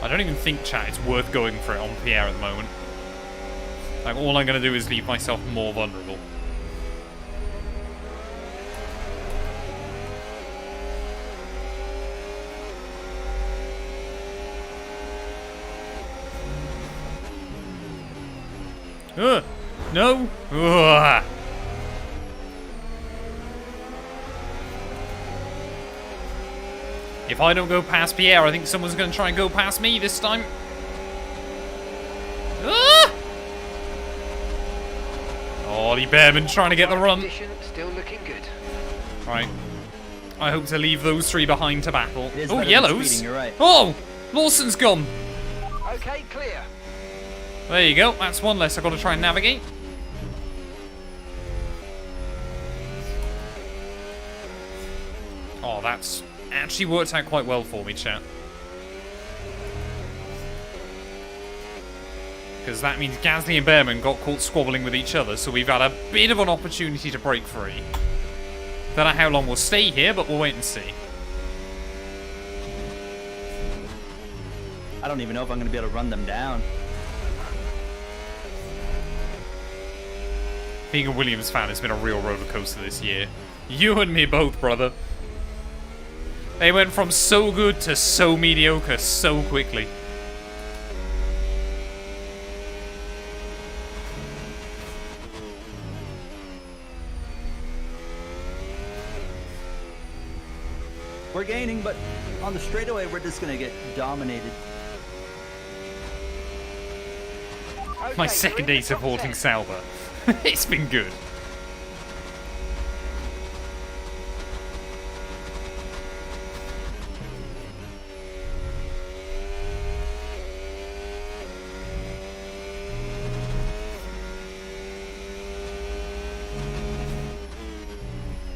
I don't even think, chat, it's worth going for it on Pierre at the moment. Like, all I'm going to do is leave myself more vulnerable. No! Ugh. If I don't go past Pierre, I think someone's going to try and go past me this time. Ah! Ollie Behrman trying to get the run. Condition still looking good. Right. I hope to leave those 3 behind to battle. It is Oh, better than yellows. speeding, you're right. Oh! Lawson's gone. Okay, clear. There you go. That's one less I've got to try and navigate. Oh, that's actually worked out quite well for me, chat. Because that means Gasly and Behrman got caught squabbling with each other, so we've had a bit of an opportunity to break free. Don't know how long we'll stay here, but we'll wait and see. I don't even know if I'm going to be able to run them down. Being a Williams fan has been a real roller coaster this year. You and me both, brother. They went from so good to so mediocre so quickly. We're gaining, but on the straightaway, we're just going to get dominated. Okay, My you're second in day the top supporting 10. Sauber. It's been good.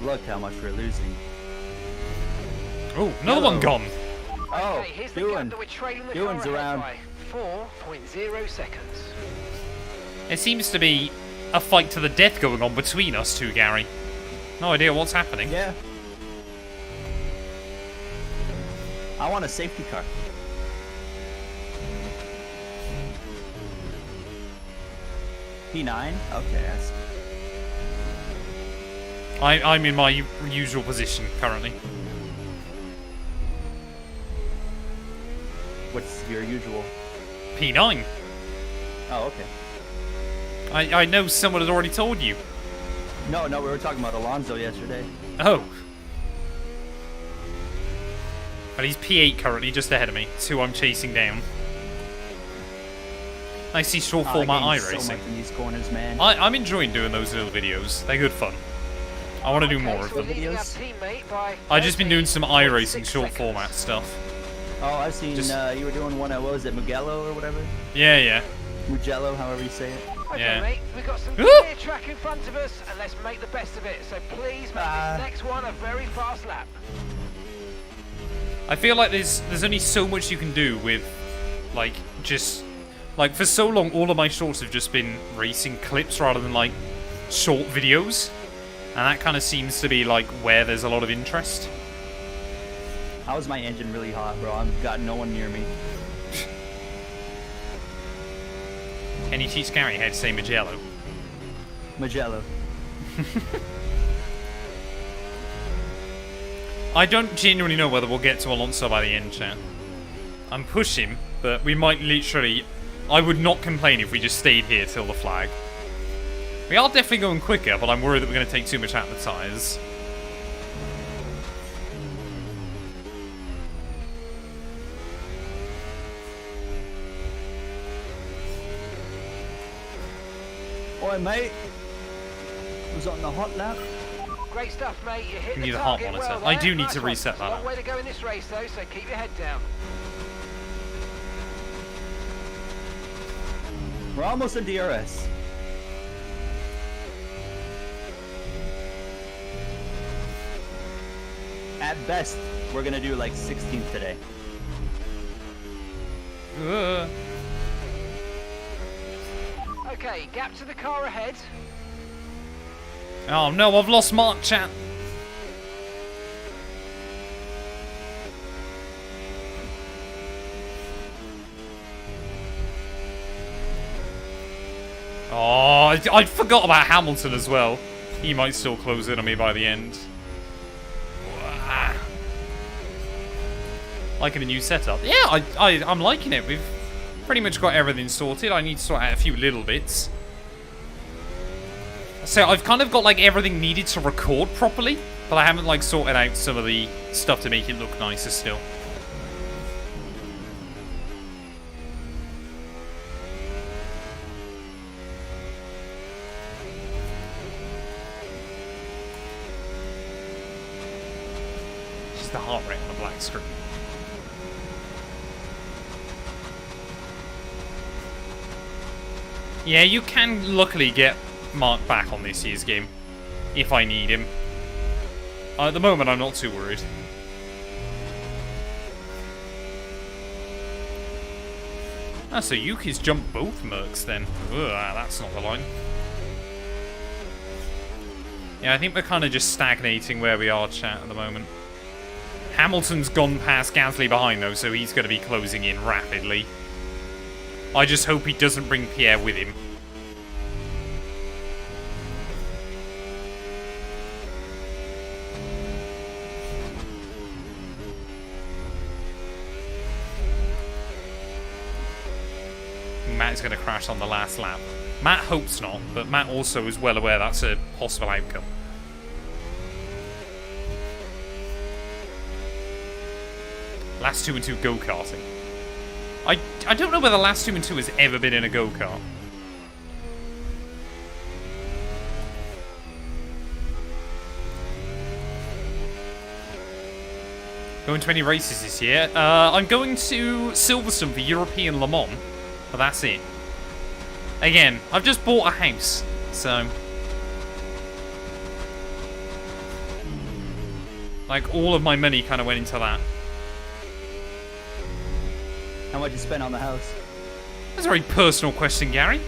Look how much we're losing. Oh, another one gone. Oh, Okay, here's the Ewan. gap that we're trailing the Ewan's car around. ahead by 4.0 seconds. It seems to be a fight to the death going on between us two, Gary. No idea what's happening. Yeah. I want a safety car. P9? Okay, that's... I'm in my usual position currently. What's your usual? P9. Oh, okay. I know someone had already told you. No, we were talking about Alonso yesterday. Oh. But he's P8 currently, just ahead of me. It's who I'm chasing down. I see short format I gained so iRacing. much in these corners, man. I'm enjoying doing those little videos. They're good fun. I want to do more of so we're them. leading our Videos. teammate by I've just been doing some 13.6 iRacing short seconds. format stuff. Oh, I've seen Just- you were doing one at, what was it, Mugello or whatever? Yeah. Mugello, however you say it. Okay, Yeah. mate, we've got some Woo! clear track in front of us, and let's make the best of it. So please make Ah. this next one a very fast lap. I feel like there's only so much you can do with, like, just... Like, for so long, all of my shorts have just been racing clips rather than, like, short videos. And that kind of seems to be, like, where there's a lot of interest. How is my engine really hot, bro? I've got no one near me. Can you teach Gary how to say Magello? Mugello. I don't genuinely know whether we'll get to Alonso by the end, chat. I'm pushing, but we might literally... I would not complain if we just stayed here till the flag. We are definitely going quicker, but I'm worried that we're going to take too much out of the tyres. Oi, mate. Was on the hot lap. Great stuff, mate. You hit Need the a heart target monitor. well I there. do need Nice to one. reset that Long up. way to go in this race, though, so keep your head down. We're almost in DRS. At best, we're gonna do like 16th today. Okay, gap to the car ahead. Oh no, I've lost Mark, chat. Oh, I forgot about Hamilton as well. He might still close in on me by the end. Liking the new setup. Yeah, I'm liking it. We've pretty much got everything sorted. I need to sort out a few little bits. So I've kind of got like everything needed to record properly, but I haven't like sorted out some of the stuff to make it look nicer still. Just the heart rate on the black screen. Yeah, you can luckily get Mark back on this year's game, if I need him. At the moment, I'm not too worried. Ah, so Yuki's jumped both Mercs then. Ugh, that's not the line. Yeah, I think we're kind of just stagnating where we are, chat, at the moment. Hamilton's gone past Gasly behind, though, so he's going to be closing in rapidly. I just hope he doesn't bring Pierre with him. Matt's going to crash on the last lap. Matt hopes not, but Matt also is well aware that's a possible outcome. Last 2 and 2 go-karting. I don't know whether Last 2 and 2 has ever been in a go-kart. Going to any races this year? I'm going to Silverstone for European Le Mans, but that's it. Again, I've just bought a house, so... like, all of my money kind of went into that. How much you spend on the house? That's a very personal question, Gary.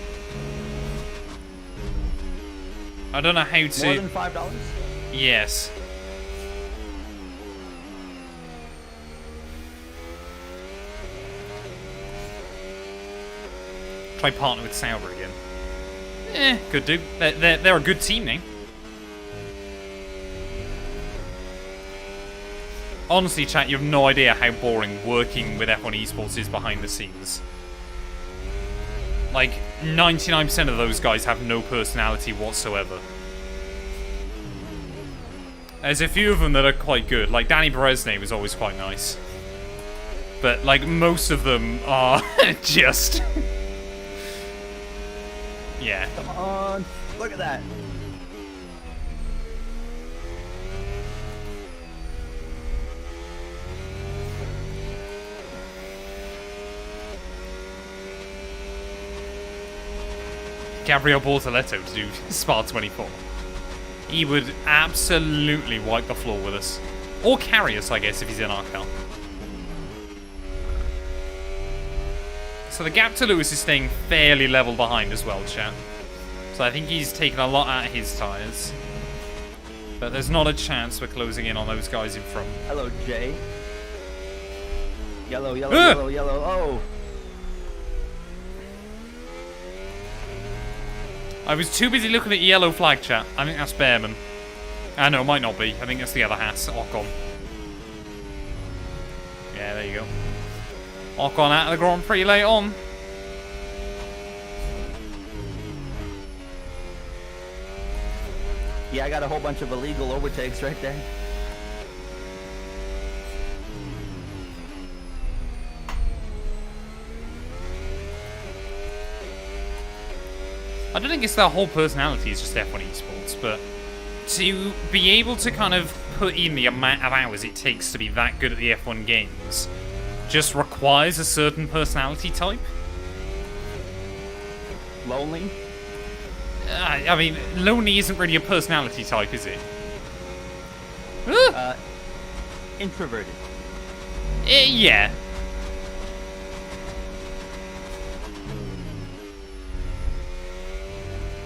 I don't know how to... More than $5? Yes. Try partner with Sauber again. Could do. They're a good team now. Honestly, chat, you have no idea how boring working with F1 Esports is behind the scenes. Like, 99% of those guys have no personality whatsoever. There's a few of them that are quite good. Like, Danny Beresnay was always quite nice. But, like, most of them are just... yeah. Come on. Look at that. Gabriel Bortoletto to do Spa 24. He would absolutely wipe the floor with us. Or carry us, I guess, if he's in our car. So the gap to Lewis is staying fairly level behind as well, chat. So I think he's taken a lot out of his tyres. But there's not a chance we're closing in on those guys in front. Hello, Jay. Yellow, yellow, yellow, yellow. Oh. I was too busy looking at yellow flag, chat. I think that's Behrman. No, it might not be. I think that's the other Haas, Ocon. Yeah, there you go. Ocon out of the Grand Prix late on. Yeah, I got a whole bunch of illegal overtakes right there. I don't think it's their whole personality, it's just F1 esports, but to be able to kind of put in the amount of hours it takes to be that good at the F1 games just requires a certain personality type. Lonely? I mean, lonely isn't really a personality type, is it? Introverted. Yeah.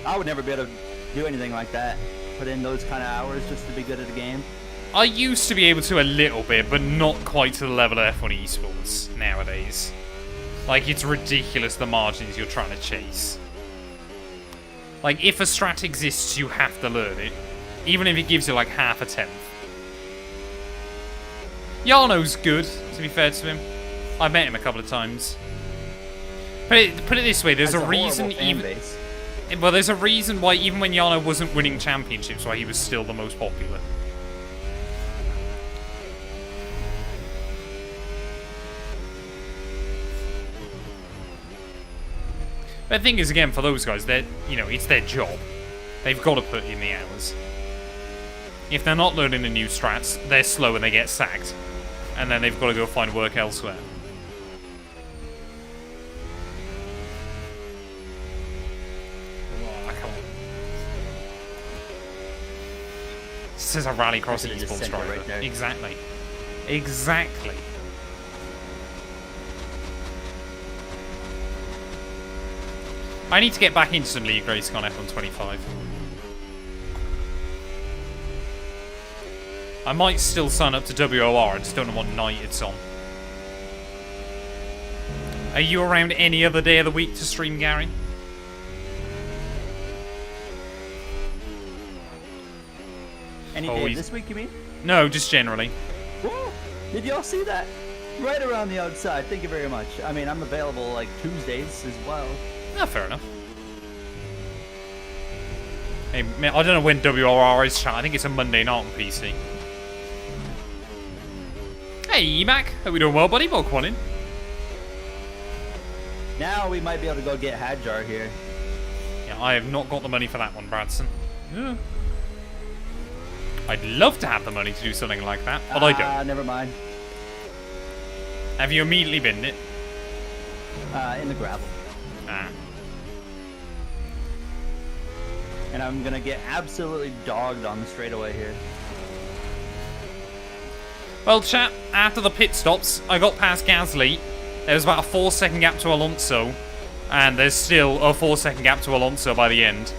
I would never be able to do anything like that. Put in those kind of hours just to be good at a game. I used to be able to a little bit, but not quite to the level of F1 esports nowadays. Like, it's ridiculous the margins you're trying to chase. Like, if a strat exists, you have to learn it. Even if it gives you, like, half a tenth. Jarno's good, to be fair to him. I met him a couple of times. Put it this way, there's That's a reason horrible fan even... base. Well, there's a reason why even when Jarno wasn't winning championships, why he was still the most popular. But the thing is, again, for those guys, it's their job. They've got to put in the hours. If they're not learning the new strats, they're slow and they get sacked. And then they've got to go find work elsewhere. Oh, come on. This is a rallycross Could've just esports sent it driver. right there. Exactly. Exactly. I need to get back into some league racing on F125. I might still sign up to WOR, I just don't know what night it's on. Are you around any other day of the week to stream, Gary? Any Oh, day he's- this week, you mean? No, just generally. Whoa! Did y'all see that? Right around the outside. Thank you very much. I mean, I'm available like Tuesdays as well. Ah, fair enough. Hey, man, I don't know when WOR is, chat. I think it's a Monday night on PC. Hey, Emac. Hope you're doing well, buddy. Welcome on in. Now we might be able to go get Hadjar here. Yeah, I have not got the money for that one, Bradson. Yeah. I'd love to have the money to do something like that, but I don't. Never mind. Have you immediately binned it? In the gravel. Ah. And I'm gonna get absolutely dogged on the straightaway here. Well, chat, after the pit stops, I got past Gasly. There was about a 4-second gap to Alonso, and there's still a 4-second gap to Alonso by the end.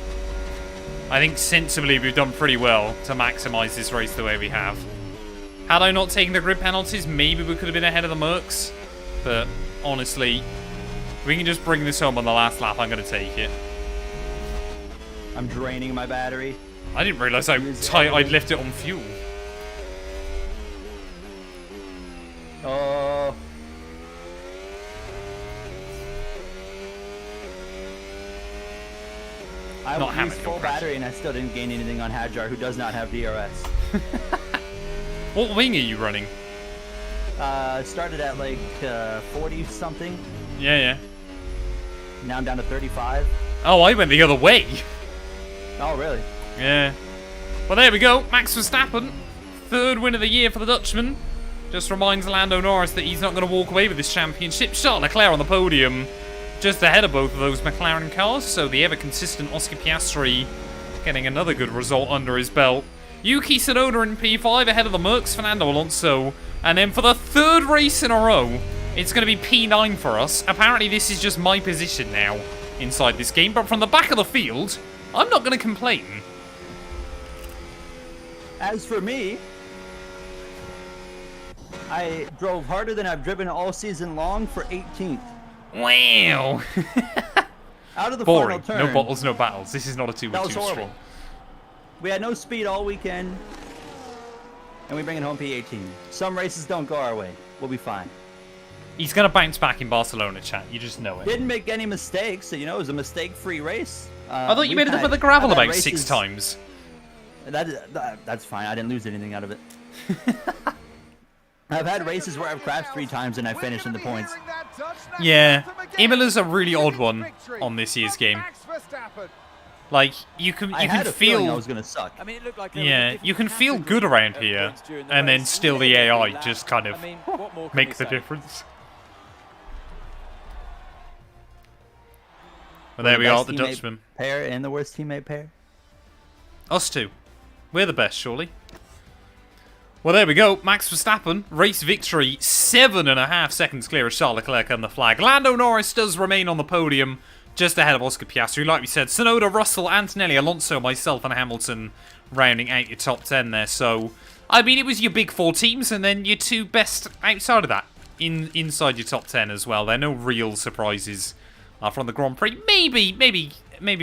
I think sensibly we've done pretty well to maximise this race the way we have. Had I not taken the grid penalties, maybe we could have been ahead of the Mercs. But honestly, if we can just bring this home on the last lap, I'm going to take it. I'm draining my battery. I didn't realise how tight I'd left it on fuel. Oh. I Not having used your full crash. battery and I still didn't gain anything on Hadjar, who does not have DRS. What wing are you running? Started at like 40 something. Yeah, yeah. Now I'm down to 35. Oh, I went the other way. Oh, really? Yeah. Well, there we go. Max Verstappen. 3rd win of the year for the Dutchman. Just reminds Lando Norris that he's not going to walk away with this championship. Charles Leclerc on the podium, just ahead of both of those McLaren cars. So the ever-consistent Oscar Piastri getting another good result under his belt. Yuki Tsunoda in P5 ahead of the Mercs, Fernando Alonso. And then for the 3rd race in a row, it's going to be P9 for us. Apparently this is just my position now inside this game. But from the back of the field, I'm not going to complain. As for me, I drove harder than I've driven all season long for 18th. Wow. Out of the Boring. final turn. No bottles, no battles. This is not a 2v2 That was horrible. stream. We had no speed all weekend, and we bring it home P18. Some races don't go our way. We'll be fine. He's going to bounce back in Barcelona, chat. You just know it. Didn't make any mistakes, so you know it was a mistake-free race. I thought you we've made it up had- at the gravel I've had about 6 races- times. That's fine. I didn't lose anything out of it. I've had races where I've crashed 3 times and I finished in the points. Yeah, Imola's a really odd one on this year's game. Like, you can I feel... was gonna suck. I mean, it looked like Yeah, you can feel good around here, and then still the AI just kind of make the difference. Well, there we are, the Dutchman. Pair and the worst teammate pair. Us two. We're the best, surely. Well, there we go. Max Verstappen, race victory, 7.5 seconds clear of Charles Leclerc on the flag. Lando Norris does remain on the podium, just ahead of Oscar Piastri. Like we said, Tsunoda, Russell, Antonelli, Alonso, myself, and Hamilton rounding out your top 10 there. So, I mean, it was your big four teams, and then your two best outside of that, inside your top 10 as well. There are no real surprises from the Grand Prix. Maybe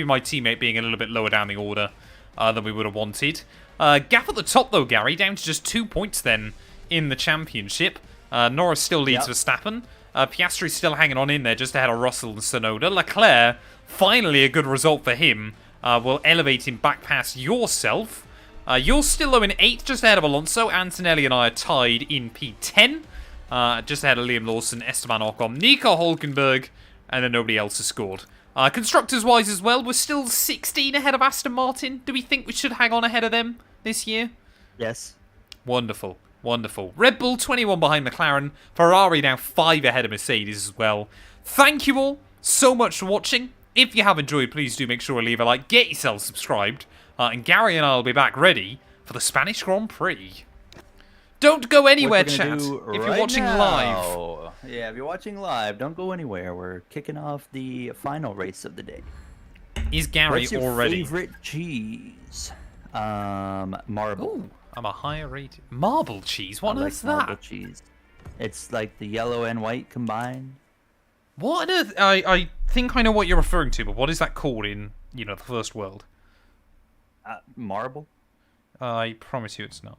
my teammate being a little bit lower down the order than we would have wanted. Gap at the top, though, Gary, down to just 2 points then in the championship. Norris still leads Verstappen. Piastri's still hanging on in there just ahead of Russell and Tsunoda. Leclerc, finally a good result for him, will elevate him back past yourself. You're still low in 8th, just ahead of Alonso. Antonelli and I are tied in P10, just ahead of Liam Lawson, Esteban Ocon, Nico Hulkenberg, and then nobody else has scored. Constructors-wise as well, we're still 16 ahead of Aston Martin. Do we think we should hang on ahead of them this year? Yes. Wonderful. Wonderful. Red Bull 21 behind McLaren. Ferrari now 5 ahead of Mercedes as well. Thank you all so much for watching. If you have enjoyed, please do make sure to leave a like. Get yourself subscribed. And Gary and I will be back ready for the Spanish Grand Prix. Don't go anywhere, chat. If you're watching live. Yeah, if you're watching live, don't go anywhere. We're kicking off the final race of the day. Is Gary What's your already? favorite cheese? Marble. Ooh, I'm a higher rated. Marble cheese? What on earth's that? Marble cheese. It's like the yellow and white combined. What on earth? I think I know what you're referring to, but what is that called in, the first world? Marble? I promise you it's not.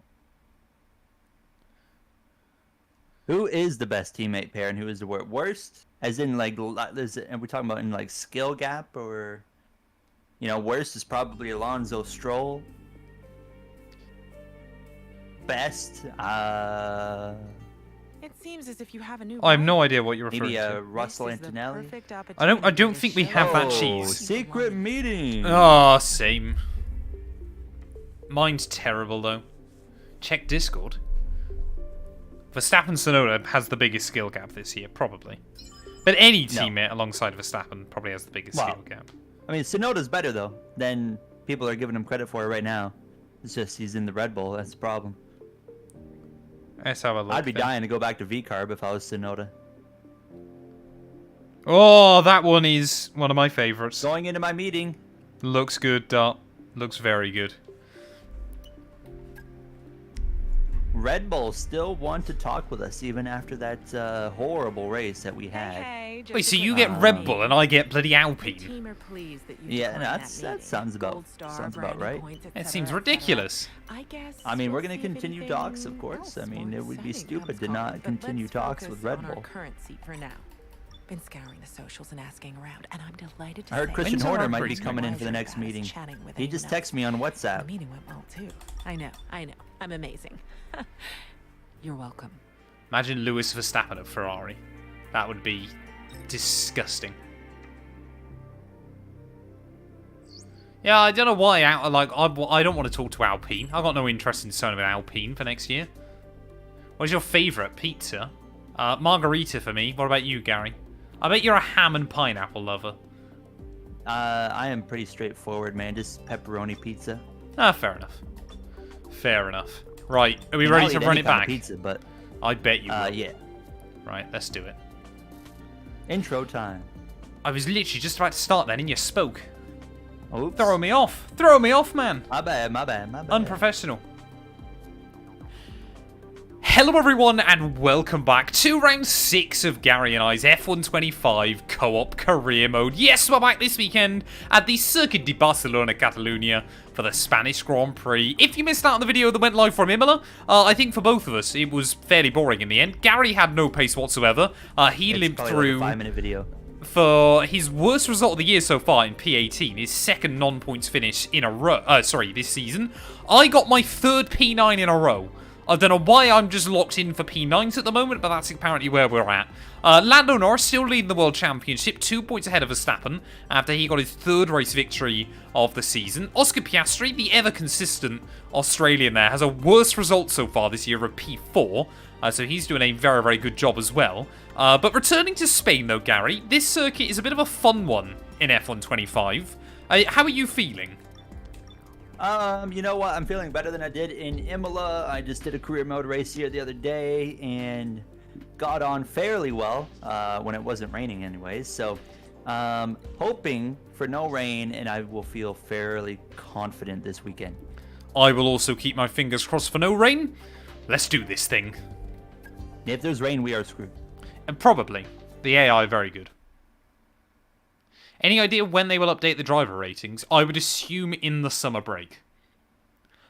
Who is the best teammate pair and who is the worst? As in, like, are we talking about in, like, skill gap or, worst is probably Alonso Stroll. Best, It seems as if you have a new. I have no idea what you're referring maybe to. Russell Antonelli. I don't think we have that cheese. Secret meeting. Oh, same. Mine's terrible though. Check Discord. Verstappen Tsunoda has the biggest skill gap this year, probably. But any teammate alongside Verstappen probably has the biggest skill gap. I mean, Tsunoda's better though than people are giving him credit for right now. It's just he's in the Red Bull. That's the problem. Let's have a look. I'd be dying to go back to V-Carb if I was Tsunoda. Oh, that one is one of my favorites. Going into my meeting. Looks good, Dart. Looks very good. Red Bull still want to talk with us even after that horrible race that we had. Wait, so you get Red Bull and I get bloody Alpine? Yeah, that sounds about right. It seems ridiculous. I mean, we're going to continue talks, of course. I mean, it would be stupid to not continue talks with Red Bull. Been scouring the socials and asking around, and I'm delighted to I heard say Christian Things Horner are might be pretty coming in good. for the next meeting. He just texted me on The WhatsApp. meeting went well too. I know. I'm amazing. You're welcome. Imagine Lewis Verstappen at Ferrari. That would be disgusting. Yeah, I don't know why. I don't want to talk to Alpine. I've got no interest in signing with Alpine for next year. What is your favourite pizza? Margarita for me. What about you, Gary? I bet you're a ham and pineapple lover. I am pretty straightforward, man. Just pepperoni pizza. Ah, fair enough. Fair enough. Right, are we ready to run it back? Pizza, but I bet you will. yeah. Right, let's do it. Intro time. I was literally just about to start then and you spoke. Oops. Throw me off. Throw me off, man. My bad. Unprofessional. Hello everyone and welcome back to round 6 of Gary and I's F125 co-op career mode. Yes, we're back this weekend at the Circuit de Barcelona, Catalunya for the Spanish Grand Prix. If you missed out on the video that went live from Imola, I think for both of us it was fairly boring in the end. Gary had no pace whatsoever. He limped through like a 5-minute video. For his worst result of the year so far in P18, his second non-points finish in a row. This season. I got my third P9 in a row. I don't know why I'm just locked in for P9s at the moment, but that's apparently where we're at. Lando Norris still leading the World Championship, 2 points ahead of Verstappen after he got his 3rd race victory of the season. Oscar Piastri, the ever-consistent Australian there, has a worse result so far this year of P4, so he's doing a very, very good job as well. But returning to Spain, though, Gary, this circuit is a bit of a fun one in F1 25. How are you feeling? You know what? I'm feeling better than I did in Imola. I just did a career mode race here the other day and got on fairly well when it wasn't raining anyways. So hoping for no rain, and I will feel fairly confident this weekend. I will also keep my fingers crossed for no rain. Let's do this thing. If there's rain, we are screwed. And probably. The AI very good. Any idea when they will update the driver ratings? I would assume in the summer break.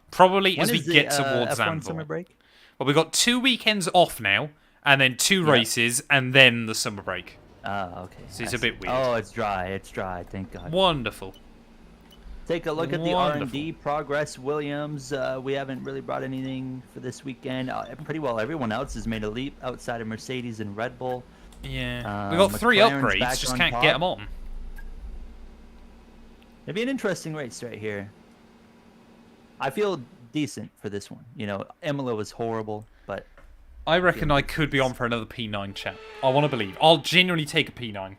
Probably When as we is the, get towards F1 Zandvoort. summer break? Well, we've got 2 weekends off now, and then 2 races, and then the summer break. Oh, okay. So it's a bit weird. Oh, it's dry. It's dry. Thank God. Wonderful. Take a look at the Wonderful. R&D progress. Williams, we haven't really brought anything for this weekend. Pretty well everyone else has made a leap outside of Mercedes and Red Bull. Yeah. We've got 3 McLaren's upgrades, back just on can't top. get them on. It'd be an interesting race right here. I feel decent for this one. You know, Imola was horrible, but I reckon I could be on for another P9 chat. I want to believe. I'll genuinely take a P9.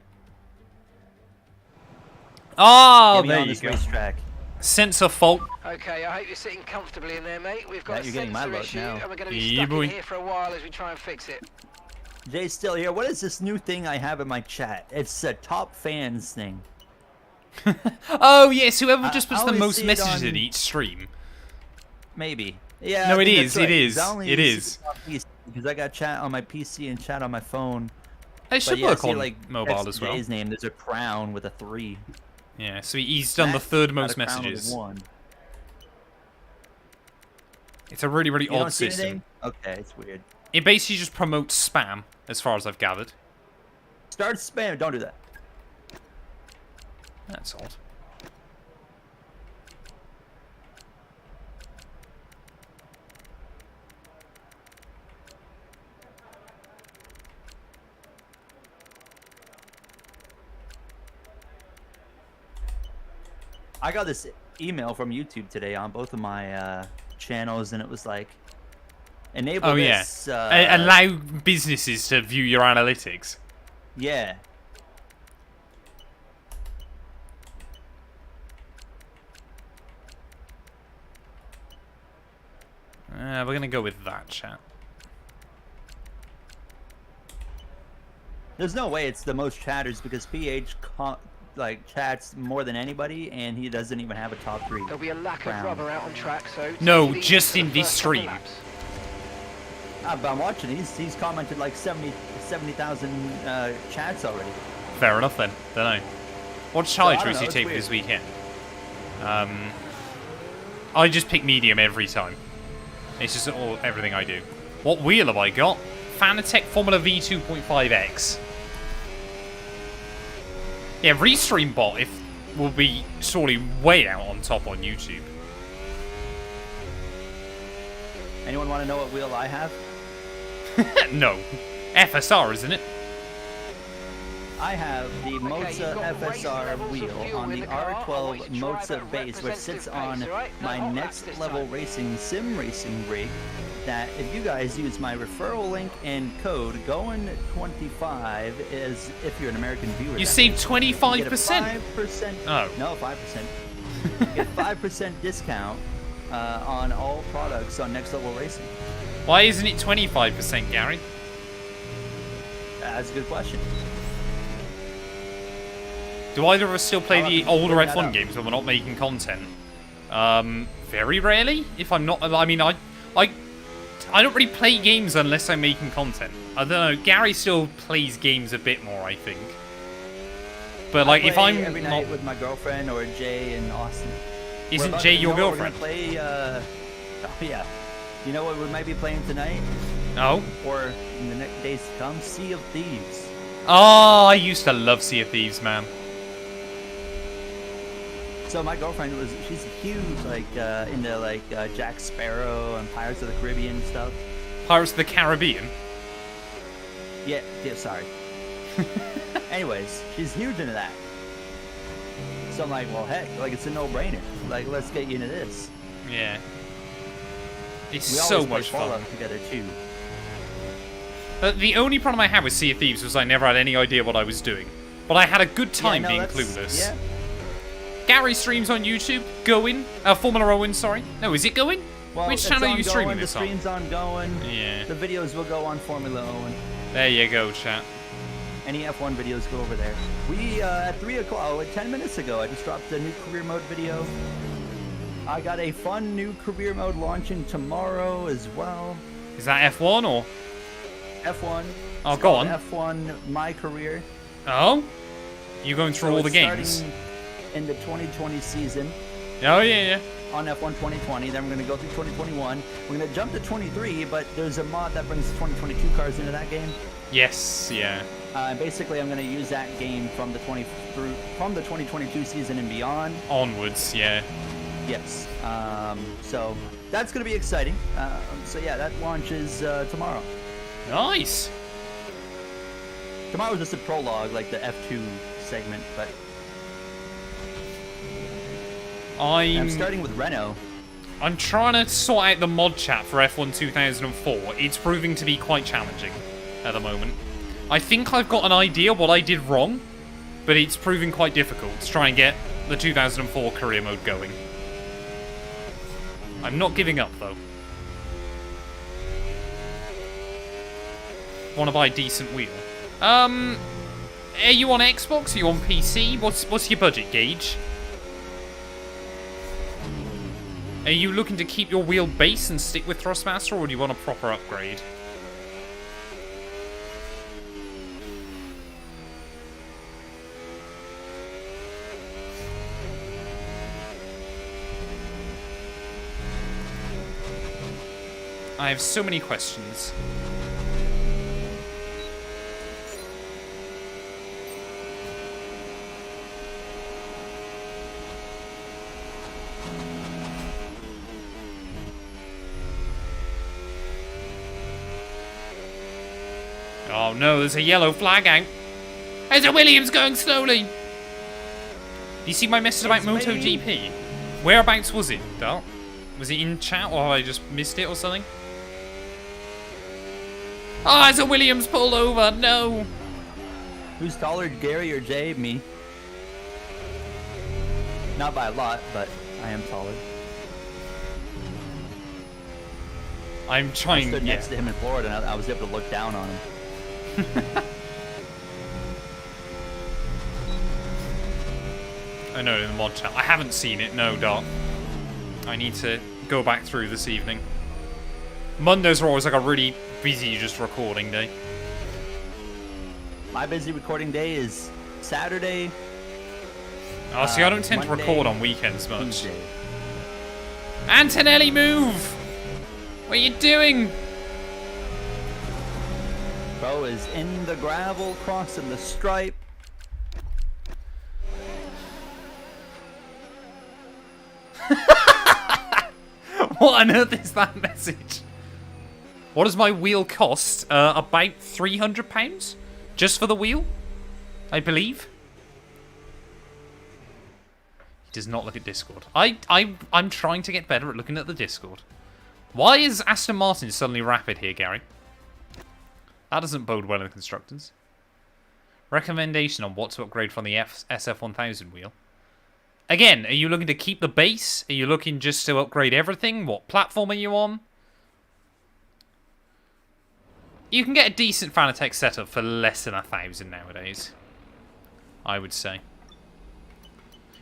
Oh, get me there on you this go. racetrack. Sensor fault. Okay, I hope you're sitting comfortably in there, mate. We've got Yeah, a you're getting my sensor look issue, now. and we're going to be Yeah, stuck boy. in here for a while as we try and fix it. Jay's still here. What is this new thing I have in my chat? It's a top fans thing. Oh, yes, whoever just I puts the only most see it messages on- in each stream. Maybe. Yeah. No, I it think is, that's it right, is, 'cause I only it see is. it on PC because I got chat on my PC and chat on my phone. It should But yeah, work see, on like, mobile next as to well. Jay's name, there's a crown with a 3. Yeah, so he's done the Matt 3rd got most a crown with a messages. 1. It's a really, really You don't odd see system. anything? Okay, it's weird. It basically just promotes spam, as far as I've gathered. Start spam. Don't do that. That's odd. I got this email from YouTube today on both of my channels, and it was like, enable Oh, yeah. this. Allow businesses to view your analytics. Yeah. We're going to go with that, chat. There's no way it's the most chatters because PH chats more than anybody, and he doesn't even have a top 3. There'll be a lack crown. of rubber out on track, so... No, take it easy just for in the this first couple stream. laps. But I'm watching. He's commented like 70,000 chats already. Fair enough then. Don't know. What So, I don't chargers know, do you it's take for weird. this weekend? I just pick medium every time. It's just everything I do. What wheel have I got? Fanatec Formula V 2.5X. Yeah, Restream Bot will be surely way out on top on YouTube. Anyone want to know what wheel I have? No. FSR, isn't it? I have the you've Moza got race FSR levels of wheel fuel on in the the car. I want you R12 to drive Moza at a base, which sits representative on pace, alright? No my hot laps next this level time. racing sim racing rig. That if you guys use my referral link and code GOIN25 is if you're an American viewer. You that save is, you get a 25%. 5%. Oh. No, 5%. You get 5% discount on all products on Next Level Racing. Why isn't it 25%, Gary? That's a good question. Do either of us still play I'll have the to older figure that F1 out. games when we're not making content? Very rarely. If I'm not, I mean, I don't really play games unless I'm making content. I don't know. Gary still plays games a bit more, I think. But like, I if play I'm every not, night with my girlfriend or Jay and Austin. isn't Jay your girlfriend? We're gonna play, oh yeah. You know what we might be playing tonight? No. Or in the next days to come? Sea of Thieves. Oh, I used to love Sea of Thieves, man. So my girlfriend she's huge, like into like Jack Sparrow and Pirates of the Caribbean stuff. Pirates of the Caribbean? Yeah, sorry. Anyways, she's huge into that. So I'm like, well, heck, like it's a no-brainer. Like, let's get you into this. Yeah. It's We so always play much fun. Fallout together too. The only problem I had with Sea of Thieves was I never had any idea what I was doing. But I had a good time being clueless. Yeah. Gary streams on YouTube, going. Formula Owen, sorry. No, is it going? Well, Which channel are you streaming the this on? The stream's ongoing. Yeah. The videos will go on Formula Owen. There you go, chat. Any F1 videos go over there. We, at 3 o'clock, like 10 minutes ago, I just dropped a new career mode video. I got a fun new career mode launching tomorrow as well. Is that F1 or? F1. Oh, It's go called on. F1 My Career. Oh? You going through So all the it's games? starting in the 2020 season Oh, yeah. on F1 2020. Then we're going to go through 2021. We're going to jump to 23, but there's a mod that brings 2022 cars into that game. Yes, yeah. Basically, I'm going to use that game from the 2022 season and beyond. Onwards, yeah. Yes. So that's going to be exciting. So yeah, that launches tomorrow. Nice. Tomorrow's just a prologue, like the F2 segment, but I'm starting with Renault. I'm trying to sort out the mod chat for F1 2004. It's proving to be quite challenging at the moment. I think I've got an idea what I did wrong, but it's proving quite difficult to try and get the 2004 career mode going. I'm not giving up, though. Want to buy a decent wheel. Are you on Xbox? Are you on PC? What's your budget gauge? Are you looking to keep your wheel base and stick with Thrustmaster, or do you want a proper upgrade? I have so many questions. Oh no, there's a yellow flag out. There's a Williams going slowly. Do you see my message about MotoGP? Whereabouts was it, Dart? Was it in chat or have I just missed it or something? Oh, there's a Williams pulled over. No. Who's taller, Gary or Jay? Me. Not by a lot, but I am taller. I'm I trying. stood Yeah. next to him in Florida, and I was able to look down on him. I know in the mod chat. I haven't seen it. No, Dart. I need to go back through this evening. Mondays are always like a really busy just recording day. My busy recording day is Saturday. Oh, see, I don't tend to Monday, record on weekends much. Tuesday. Antonelli, move! What are you doing? Bro is in the gravel, crossing the stripe. What on earth is that message? What does my wheel cost? About £300? Just for the wheel? I believe. He does not look at Discord. I'm trying to get better at looking at the Discord. Why is Aston Martin suddenly rapid here, Gary? That doesn't bode well in the constructors. Recommendation on what to upgrade from the SF1000 wheel. Again, are you looking to keep the base? Are you looking just to upgrade everything? What platform are you on? You can get a decent Fanatec setup for less than 1,000 nowadays, I would say.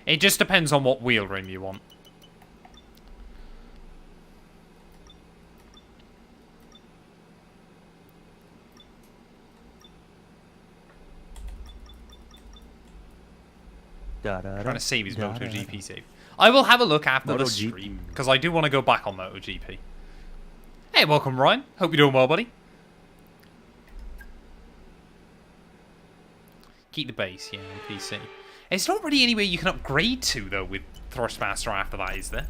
It just depends on what wheel rim you want. Trying to save his MotoGP save. I will have a look after the stream, because I do want to go back on MotoGP. Hey, welcome, Ryan. Hope you're doing well, buddy. Keep the base, yeah, on PC. There's not really anywhere you can upgrade to, though, with Thrustmaster after that, is there?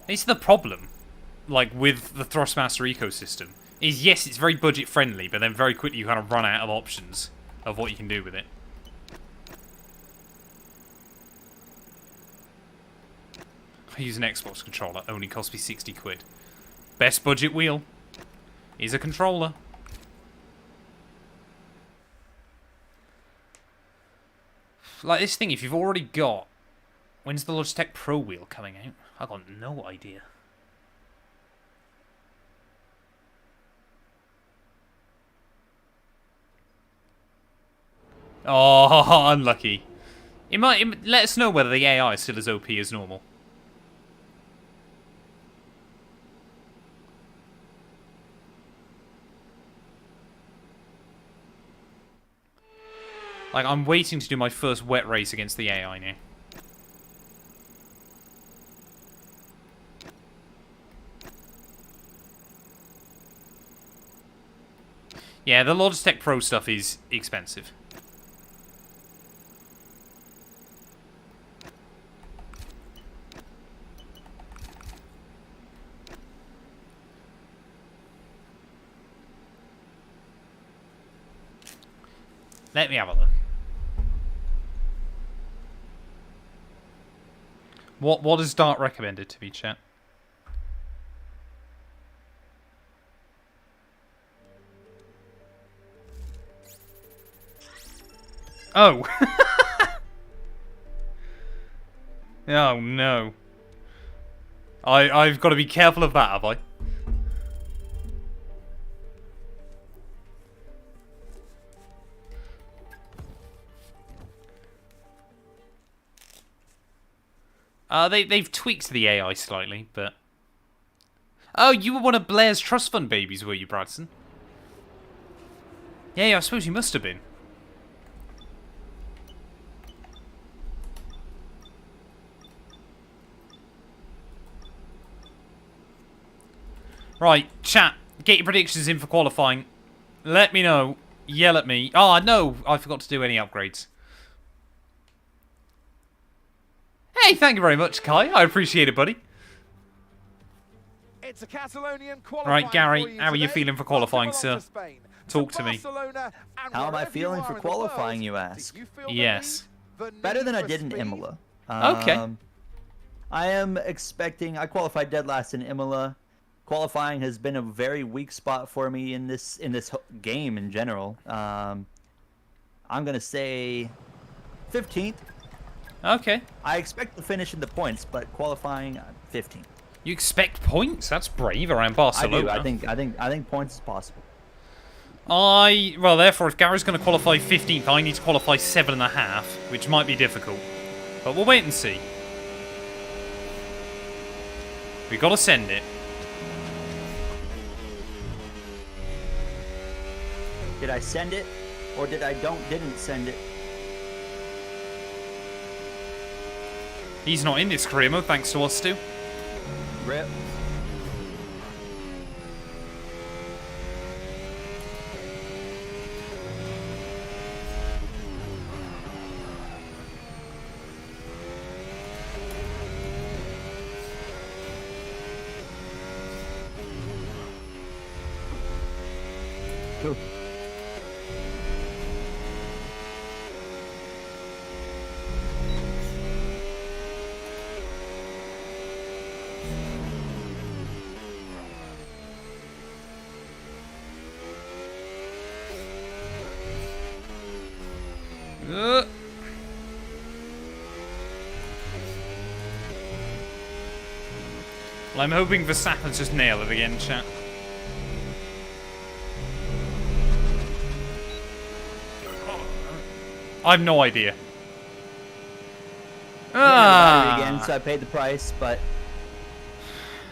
It's the problem, like, with the Thrustmaster ecosystem. Is, yes, it's very budget-friendly, but then very quickly you kind of run out of options of what you can do with it. I use an Xbox controller, only cost me 60 quid. Best budget wheel is a controller. Like this thing, if you've already got... When's the Logitech Pro wheel coming out? I've got no idea. Oh, unlucky. It might let us know whether the AI is still as OP as normal. Like, I'm waiting to do my first wet race against the AI now. Yeah, the Logitech Pro stuff is expensive. Let me have a look. What is Dart recommended to me, chat? Oh. Oh no. I've got to be careful of that, have I? They've tweaked the AI slightly, but... Oh, you were one of Blair's trust fund babies, were you, Bradson? Yeah, I suppose you must have been. Right, chat, get your predictions in for qualifying. Let me know. Yell at me. Oh, no, I forgot to do any upgrades. Hey, thank you very much, Kai. I appreciate it, buddy. It's a Catalonian qualifying. Right, Gary, how are you feeling for qualifying, sir? Talk to me. How am I feeling for qualifying, you ask? Yes. Better than I did in Imola. Okay. I am expecting... I qualified dead last in Imola. Qualifying has been a very weak spot for me in this game in general. I'm going to say 15th. Okay. I expect to finish in the points, but qualifying 15th. You expect points? That's brave around Barcelona. I do. I think points is possible. Well, therefore, if Gary's going to qualify 15th, I need to qualify 7.5, which might be difficult. But we'll wait and see. We've got to send it. Did I send it, or didn't send it? He's not in this career mode, thanks to us, Stu. Rip. Cool. Well, I'm hoping Verstappen's just nail it again, chat. I have no idea. Again, so I paid the price, but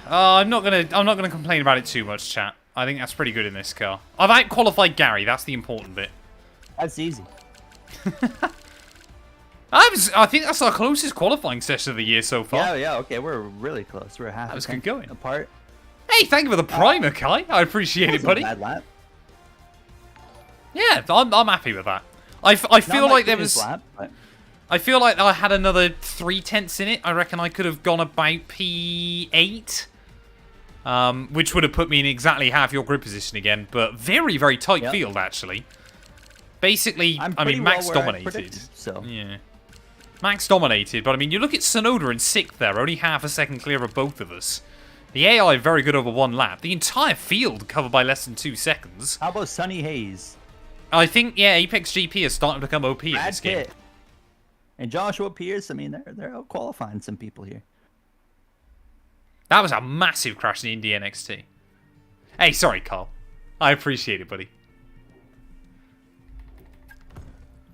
I'm not gonna complain about it too much, chat. I think that's pretty good in this car. I've out-qualified Gary. That's the important bit. that's easy. I think that's our closest qualifying session of the year so far. Yeah, okay, we're really close. We're half. That was good going. Apart. Hey, thank you for the primer, Kai. I appreciate it, buddy. Bad lap. Yeah, I'm happy with that. I feel Not my like there cleanest was. lap, but... I feel like I had another 3/10 in it. I reckon I could have gone about P8. Which would have put me in exactly half your grid position again. But very, very tight field, actually. Basically, I mean, Max dominated. Yeah. Max dominated, but I mean, you look at Sonoda in 6th there, only half a second clear of both of us. The AI very good over 1 lap. The entire field covered by less than 2 seconds. How about Sunny Hayes? I think, yeah, Apex GP is starting to become OP in this game. And Joshua Pierce, I mean, they're out qualifying some people here. That was a massive crash in the Indy NXT. Hey, sorry, Carl. I appreciate it, buddy.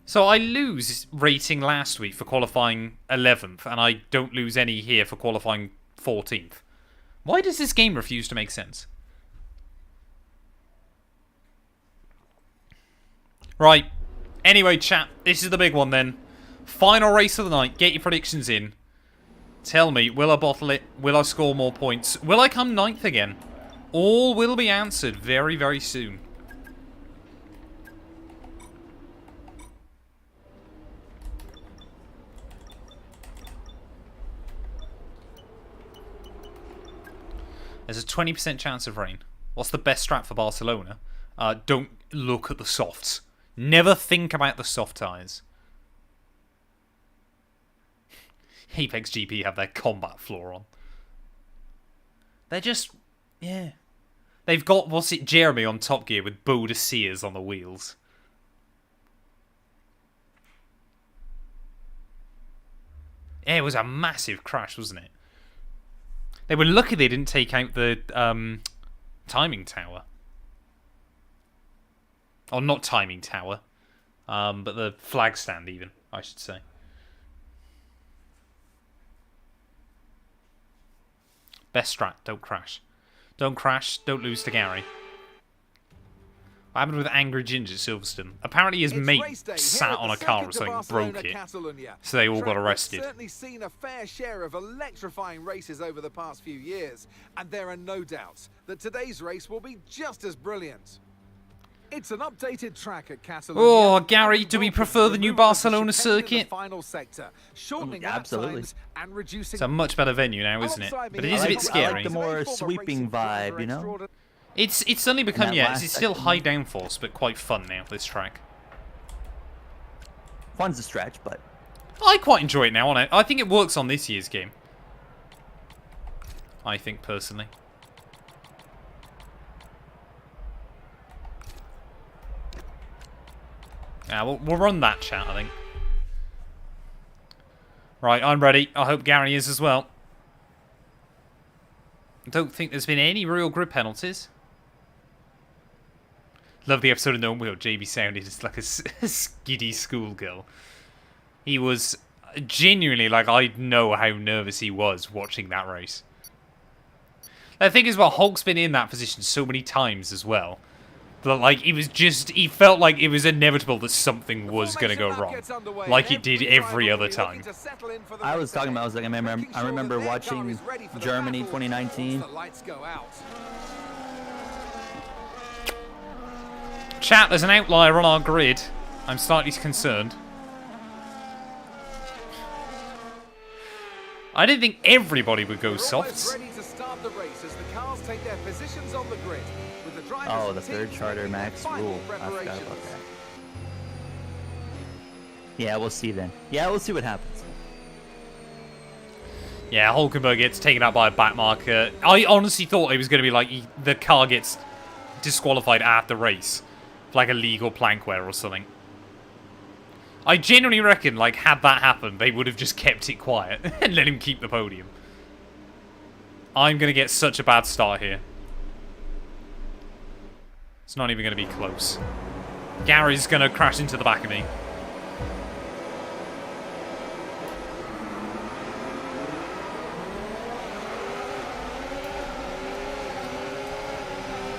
So I lose rating last week for qualifying 11th, and I don't lose any here for qualifying 14th. Why does this game refuse to make sense? Right. Anyway, chat, this is the big one then. Final race of the night. Get your predictions in. Tell me, will I bottle it? Will I score more points? Will I come 9th again? All will be answered very, very soon. There's a 20% chance of rain. What's the best strat for Barcelona? Don't look at the softs. Never think about the soft tyres. Apex GP have their combat floor on. They're just... yeah. They've got, what's it, Jeremy on Top Gear with Beau de Sears on the wheels. Yeah, it was a massive crash, wasn't it? They were lucky they didn't take out the timing tower. Or not timing tower, but the flag stand even, I should say. Best strat, don't crash. Don't crash, don't lose to Gary. What happened with Angry Ginger Silverstone? Apparently his mate sat on a car or something, broke it, so they all got arrested. Certainly seen a fair share of electrifying races over the past few years, and there are no doubts that today's race will be just as brilliant. It's an updated track at Catalonia. Oh, Gary, do we prefer the new Barcelona circuit? Absolutely. It's a much better venue now, isn't it? But it is a bit scary. I like the more sweeping vibe, you know? It's suddenly become, yeah, it's still high downforce, but quite fun now, this track. Fun's a stretch, but... I quite enjoy it now, I think it works on this year's game. I think, personally. Yeah, we'll run that chat, I think. Right, I'm ready. I hope Gary is as well. I don't think there's been any real grid penalties. Love the episode of No Wheel. JB sounded just like a skiddy schoolgirl. He was genuinely, like, I know how nervous he was watching that race. The thing is, well, Hulk's been in that position so many times as well. But, like, it was just, he felt like it was inevitable that something was going to go wrong. Like it did every other time. I was talking about, I remember watching Germany 2019. Chat, there's an outlier on our grid. I'm slightly concerned. I didn't think everybody would go softs. Oh, the third charter max rule. I forgot about that. Yeah, we'll see then. Yeah, we'll see what happens. Yeah, Hulkenberg gets taken out by a back marker. I honestly thought it was going to be like the car gets disqualified at the race. Like a legal plank wear or something. I genuinely reckon, like, had that happened, they would have just kept it quiet and let him keep the podium. I'm going to get such a bad start here. It's not even going to be close. Gary's going to crash into the back of me.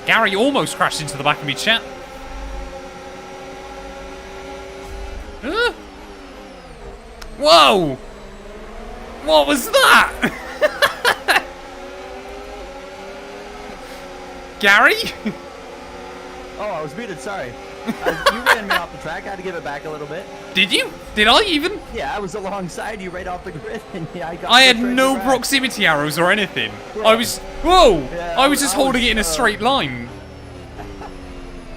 Gary almost crashed into the back of me, chat. Whoa! What was that? Gary? Oh, I was muted, sorry. You ran me off the track. I had to give it back a little bit. Did you? Did I even? Yeah, I was alongside you right off the grid, and yeah, I got. I had pushed right no in the back. proximity arrows or anything. Yeah. I was... Whoa! Yeah, I was just I holding was, it in a straight line.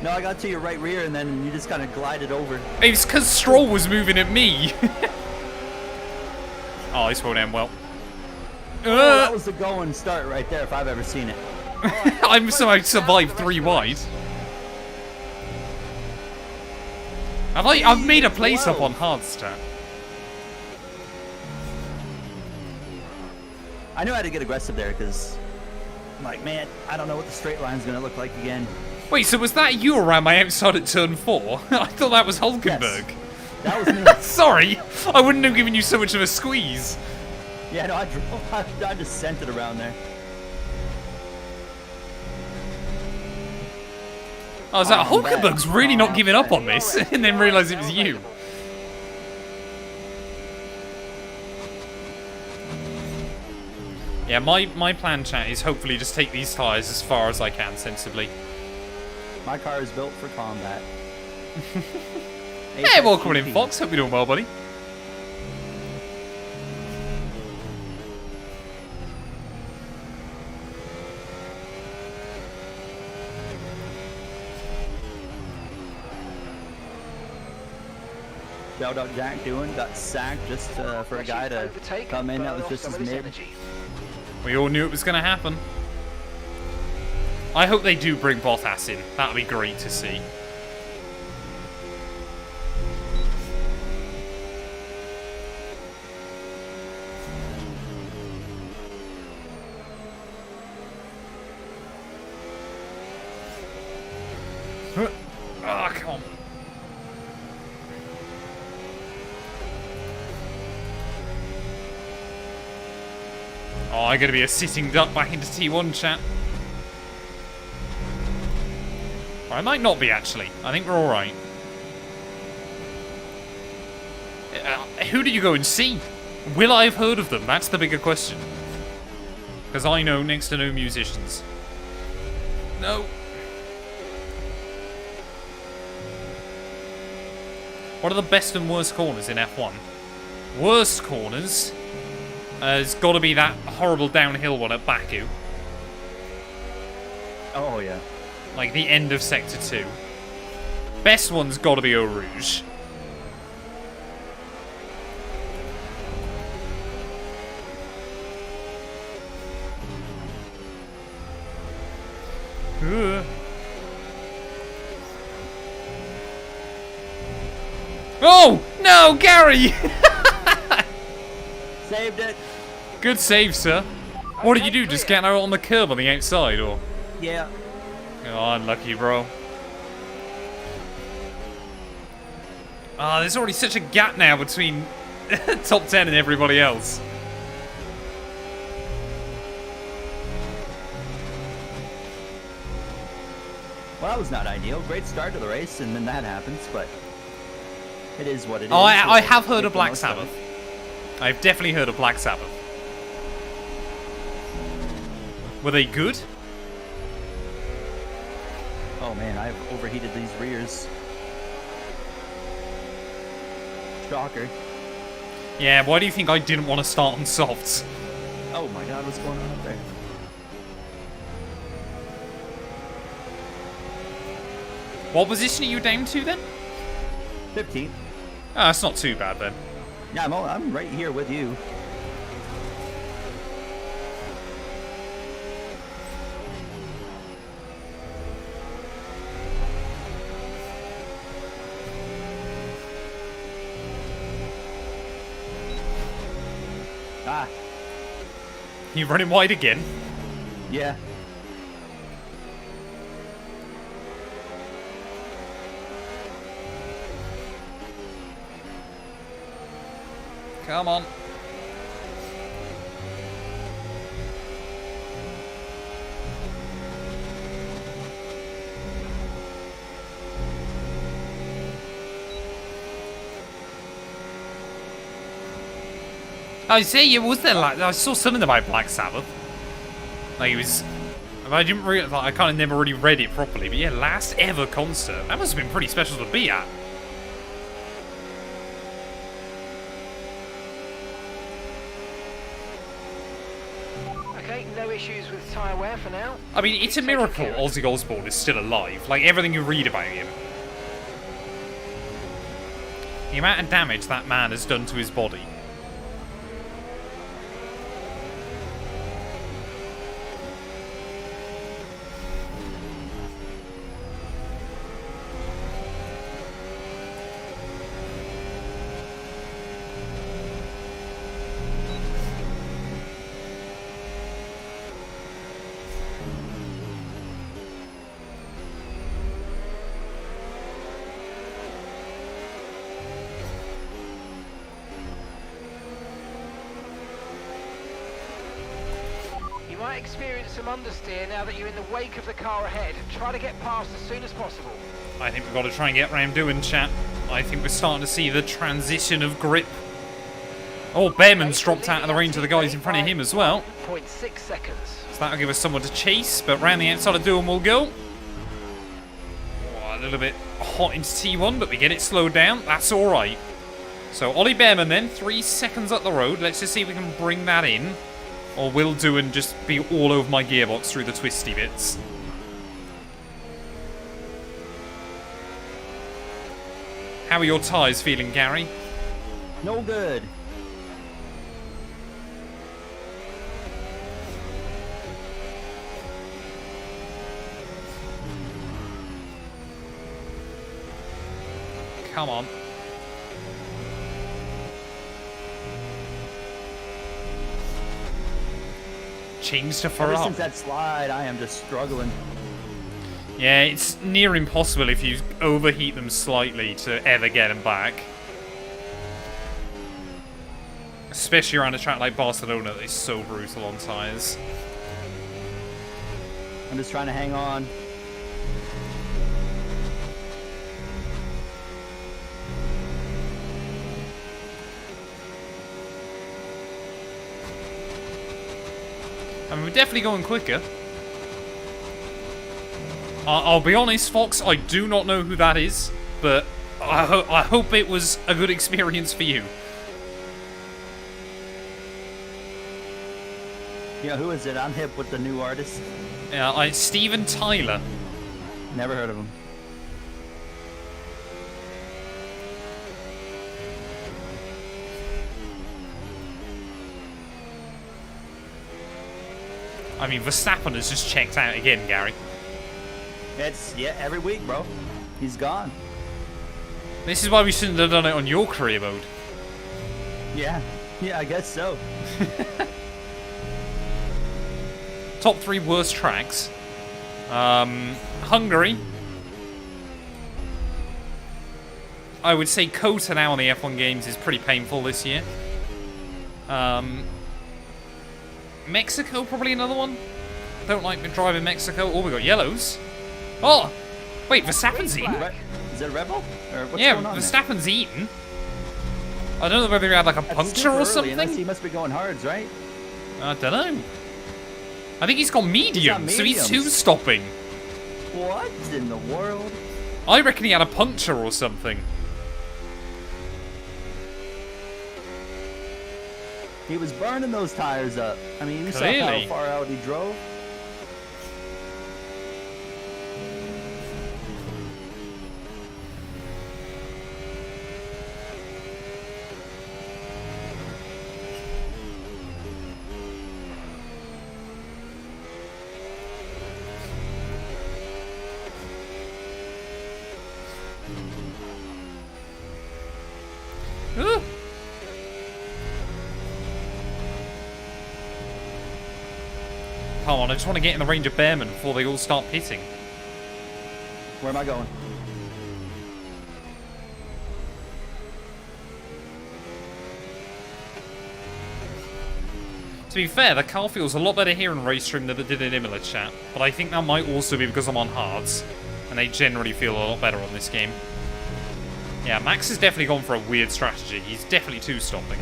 No, I got to your right rear, and then you just kind of glided over. It was because Stroll was moving at me. Oh, this won't end well. Oh, that was the going start right there, if I've ever seen it. I'm somehow survived 3 wide. I've made a place up on Hardstat. I knew I had to get aggressive there because, I'm like, man, I don't know what the straight line's gonna look like again. Wait, so was that you around my outside at turn 4? I thought that was Hulkenberg. Yes. That was me. Sorry, I wouldn't have given you so much of a squeeze. Yeah, no, I just sent it around there. I was like, Oh, man. Hulkenberg's really not giving up on this, and then realised it was you. Yeah, my plan, chat, is hopefully just take these tyres as far as I can, sensibly. My car is built for combat. Hey, welcome in, Fox. Hope you're doing well, buddy. Shout out Jack doing, got sacked just for a guy to come in that was just as mid. We all knew it was going to happen. I hope they do bring Bottas in. That would be great to see. Oh, come on. Oh, I'm going to be a sitting duck back into T1, chat. Or I might not be, actually. I think we're alright. Who did you go and see? Will I have heard of them? That's the bigger question. Because I know next to no musicians. No. What are the best and worst corners in F1? Worst corners has got to be that horrible downhill one at Baku. Oh yeah. Like the end of Sector 2. Best one's got to be Eau Rouge. Ugh. Oh! No, Gary! Saved it. Good save, sir. What did you do? Just get out on the curb on the outside, or? Yeah. Oh, unlucky, bro. Ah, there's already such a gap now between top 10 and everybody else. Well, that was not ideal. Great start to the race, and then that happens, but it is what it is. Oh, I have heard Make of the Black most of Sabbath. it. I've definitely heard of Black Sabbath. Were they good? Oh man, I've overheated these rears. Shocker. Yeah, why do you think I didn't want to start on softs? Oh my god, what's going on up there? What position are you down to then? 15th. Ah, that's not too bad then. Yeah, I'm right here with you. Ah, You running wide again? yeah. Come on. I say, was there like I saw something about Black Sabbath. Like it was I didn't really, like, I kind of never really read it properly, but yeah, last ever concert. That must have been pretty special to be at. Okay, no issues with tyre wear for now. I mean, it's a miracle Ozzy Osbourne is still alive. Like, everything you read about him. The amount of damage that man has done to his body. You might experience some understeer now that you're in the wake of the car ahead. Try to get past as soon as possible. I think we've got to try and get round doing, chat. I think we're starting to see the transition of grip. Oh, Behrman's dropped out of the range of the guys in front of him as well. 0.6 seconds. So that'll give us someone to chase, but round the outside of Doom we'll go. Oh, a little bit hot into T1, but we get it slowed down. That's alright. So Ollie Behrman then, 3 seconds up the road. Let's just see if we can bring that in. Or will do and just be all over my gearbox through the twisty bits. How are your tyres feeling, Gary? No good. Come on. Change to Ever Ferrari. since that slide, I am just struggling. Yeah, it's near impossible if you overheat them slightly to ever get them back. Especially around a track like Barcelona that is so brutal on tyres. I'm just trying to hang on. I mean, we're definitely going quicker. I'll be honest, Fox, I do not know who that is, but I hope it was a good experience for you. Yeah, who is it? I'm hip with the new artist. Yeah, Steven Tyler. Never heard of him. I mean, Verstappen has just checked out again, Gary. It's, yeah, every week, bro. He's gone. This is why we shouldn't have done it on your career mode. Yeah, I guess so. Top 3 worst tracks. Hungary. I would say COTA now on the F1 games is pretty painful this year. Mexico, probably another one. Don't like driving Mexico. Oh, we got yellows. Oh, wait, Verstappen's eaten. Is it Rebel? Or what's Yeah, going on Verstappen's eaten. I don't know whether he had like a there? puncture or Super early, unless something. He must be going hards, right? I don't know. I think he's got medium, so he's mediums. 2-stopping. What in the world? I reckon he had a puncture or something. He was burning those tires up. I mean, you saw Clearly. how far out he drove. Ooh. Come on, I just want to get in the range of Behrman before they all start pitting. Where am I going? To be fair, the car feels a lot better here in Race Stream than it did in Imola, chat. But I think that might also be because I'm on hards. And they generally feel a lot better on this game. Yeah, Max has definitely gone for a weird strategy. He's definitely 2-stopping.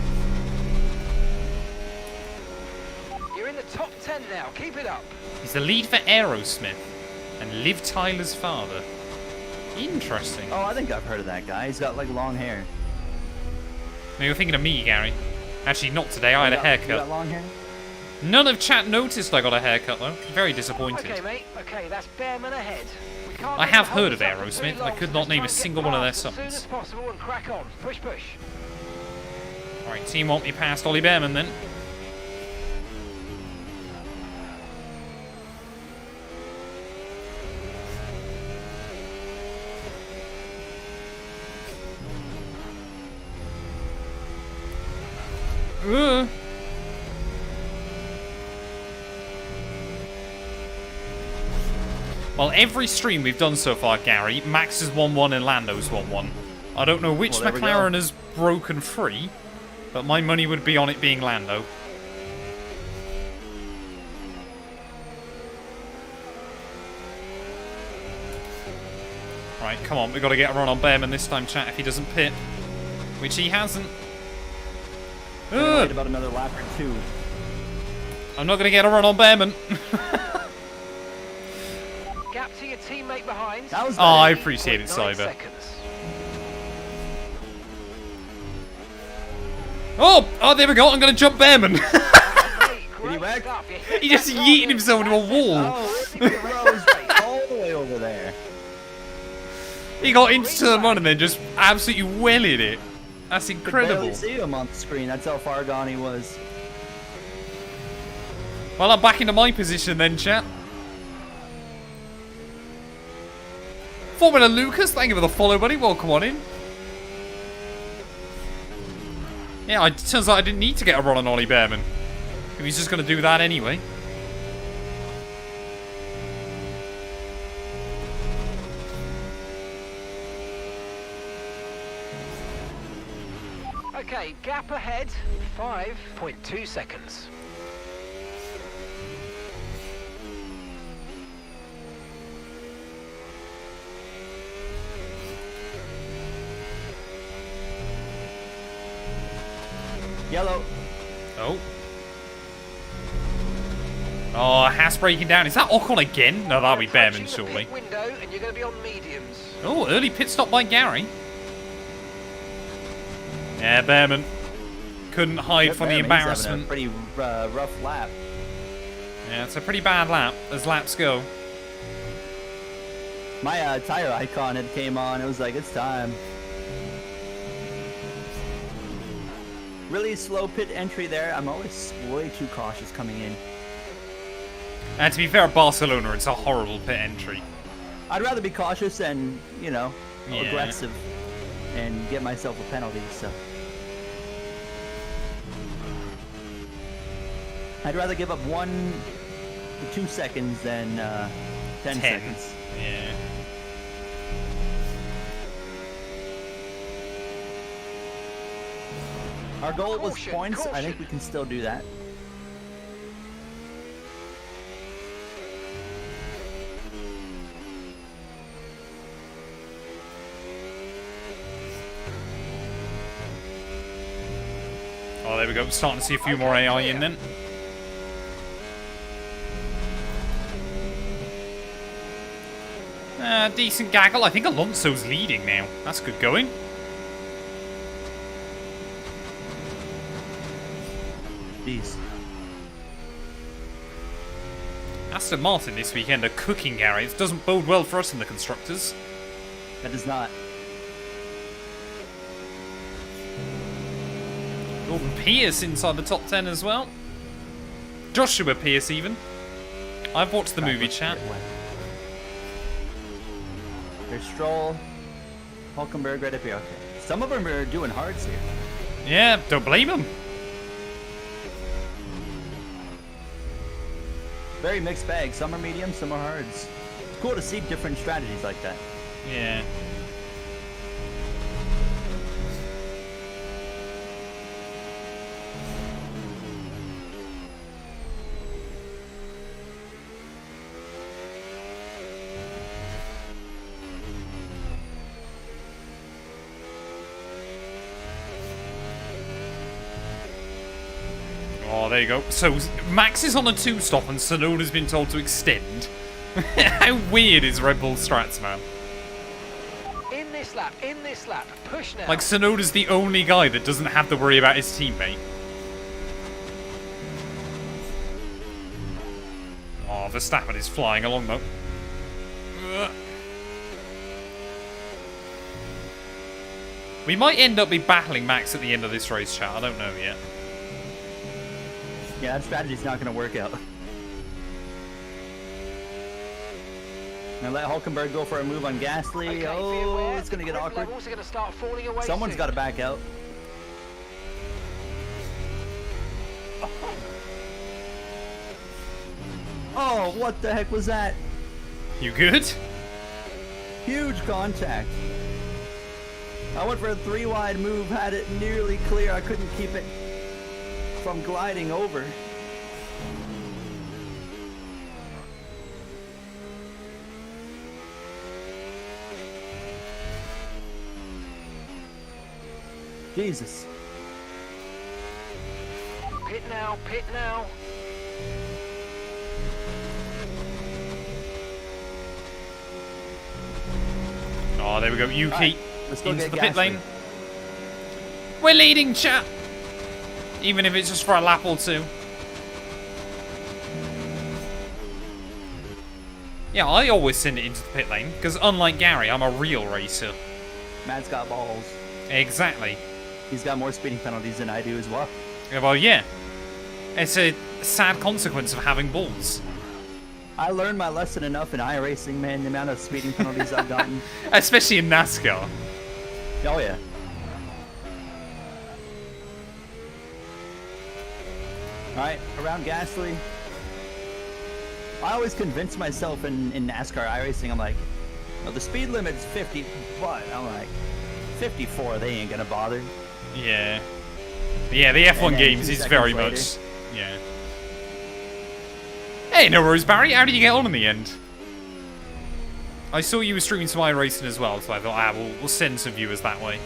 You're in the top 10 now. Keep it up. He's the lead for Aerosmith and Liv Tyler's father. Interesting. Oh, I think I've heard of that guy. He's got like long hair. Now you're thinking of me, Gary. Actually, not today. I had a You haircut. got long hair? None of chat noticed I got a haircut, though. Very disappointed. Okay, mate. Okay, that's Bearman ahead. We can't I let have it heard hold of us up for Aerosmith. too I long, could so not let's name try a and get single one of their past as soon as songs. possible and crack on. Push, push. Alright, team want me past Ollie Bearman then. Well, every stream we've done so far, Gary, Max is 1-1 and Lando's 1-1. I don't know which Well, there we McLaren go. has broken free, but my money would be on it being Lando. Right, come on, we've got to get a run on Bearman this time, chat, if he doesn't pit. Which he hasn't. Wait about another lap or two. I'm not going to get a run on Bearman. Gap to your teammate behind. That was Oh, I better. appreciate it, 9 Cyber. seconds. Oh, there we go. I'm going to jump Bearman. Hey, great wreck? stuff. You hit He just that yeeted target. himself into a That's it. wall. Oh, he rose right all the way over there. He got into turn one and then just absolutely wellied it. That's Barely incredible. see him on the screen. That's how far gone he was. Well, I'm back into my position then, chat. Formula Lucas, thank you for the follow, buddy. Welcome on in. Yeah, it turns out I didn't need to get a run on Ollie Bearman. If he's just going to do that anyway. Okay, gap ahead. 5.2 seconds. Yellow. Oh. Oh, Haas breaking down. Is that Ocon again? No, that'll be Bearman, Approaching the surely. pit window, and you're going to be on mediums. Oh, early pit stop by Gary. Yeah, Bearman. Couldn't hide from the Bearman, he's embarrassment. having a pretty rough lap. Yeah, it's a pretty bad lap, as laps go. My tire icon had came on. It was like, it's time. Really slow pit entry there. I'm always way too cautious coming in. And to be fair, Barcelona, it's a horrible pit entry. I'd rather be cautious and, you know, Yeah. aggressive and get myself a penalty, so. I'd rather give up 1 to 2 seconds than 10 seconds. Yeah. Our goal was Caution, points. I caution. think we can still do that. Oh, there we go. Starting to see a few more AI in then. Decent gaggle. I think Alonso's leading now. That's good going. Jeez. Aston Martin this weekend are cooking, Gary. It doesn't bode well for us in the constructors. That does not. Gordon Pierce inside the top 10 as well. Joshua Pierce even. I've watched the movie, chat. There's Stroll, Hulkenberg right up here. Okay. Some of them are doing hards here. Yeah, don't blame him. Very mixed bag. Some are medium, some are hards. It's cool to see different strategies like that. Yeah. there you go. So Max is on a 2-stop and Tsunoda's been told to extend. How weird is Red Bull strats, man? In this lap, push now. Like, Tsunoda's the only guy that doesn't have to worry about his teammate. Oh, Verstappen is flying along, though. We might end up be battling Max at the end of this race, chat. I don't know yet. Yeah, that strategy's not going to work out. Now let Hulkenberg go for a move on Gasly. Okay, be Oh, aware, it's going to get grip awkward. levels are going to start falling away Someone's soon. got to back out. Oh, what the heck was that? You good? Huge contact. I went for a 3-wide move, had it nearly clear. I couldn't keep it from gliding over. Jesus. Pit now, pit now. Oh, there we go. Yuki Right, let's go into get the pit Gasly. lane. We're leading, chat. Even if it's just for a lap or two. Yeah, I always send it into the pit lane, because unlike Gary, I'm a real racer. Matt's got balls. Exactly. He's got more speeding penalties than I do as well. Yeah, well, yeah. It's a sad consequence of having balls. I learned my lesson enough in iRacing, man. The amount of speeding penalties I've gotten. Especially in NASCAR. Oh, yeah. Alright, around Gasly. I always convince myself in NASCAR iRacing, I'm like, no, the speed limit's 50, but I'm like, 54, they ain't gonna bother. Yeah. Yeah, the F1 And then games 2 is seconds very later. much... Yeah. Hey, no worries, Barry. How did you get on in the end? I saw you were streaming some iRacing as well, so I thought, we'll send some viewers that way.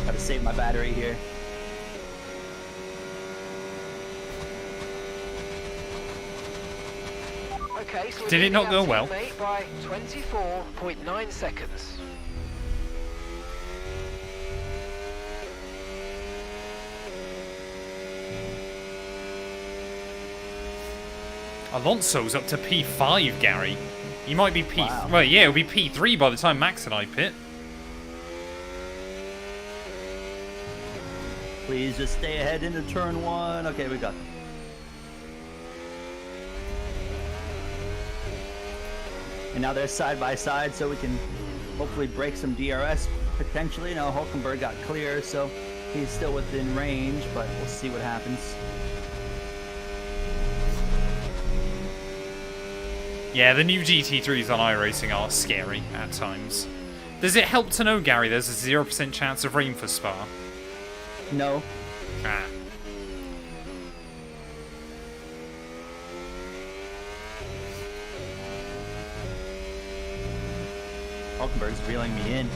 Gotta save my battery here. Okay, so we're Did it leading not our go well? teammate by 24.9 seconds. Alonso's up to P5, Gary. He might be P... Wow. Well, yeah, it'll be P3 by the time Max and I pit. Please just stay ahead into turn 1. Okay, we got it. And now they're side by side, so we can hopefully break some DRS potentially. Now Hulkenberg got clear, so he's still within range, but we'll see what happens. Yeah, the new GT3s on iRacing are scary at times. Does it help to know, Gary, there's a 0% chance of rain for Spa? No. Ah. Hulkenberg's reeling me in.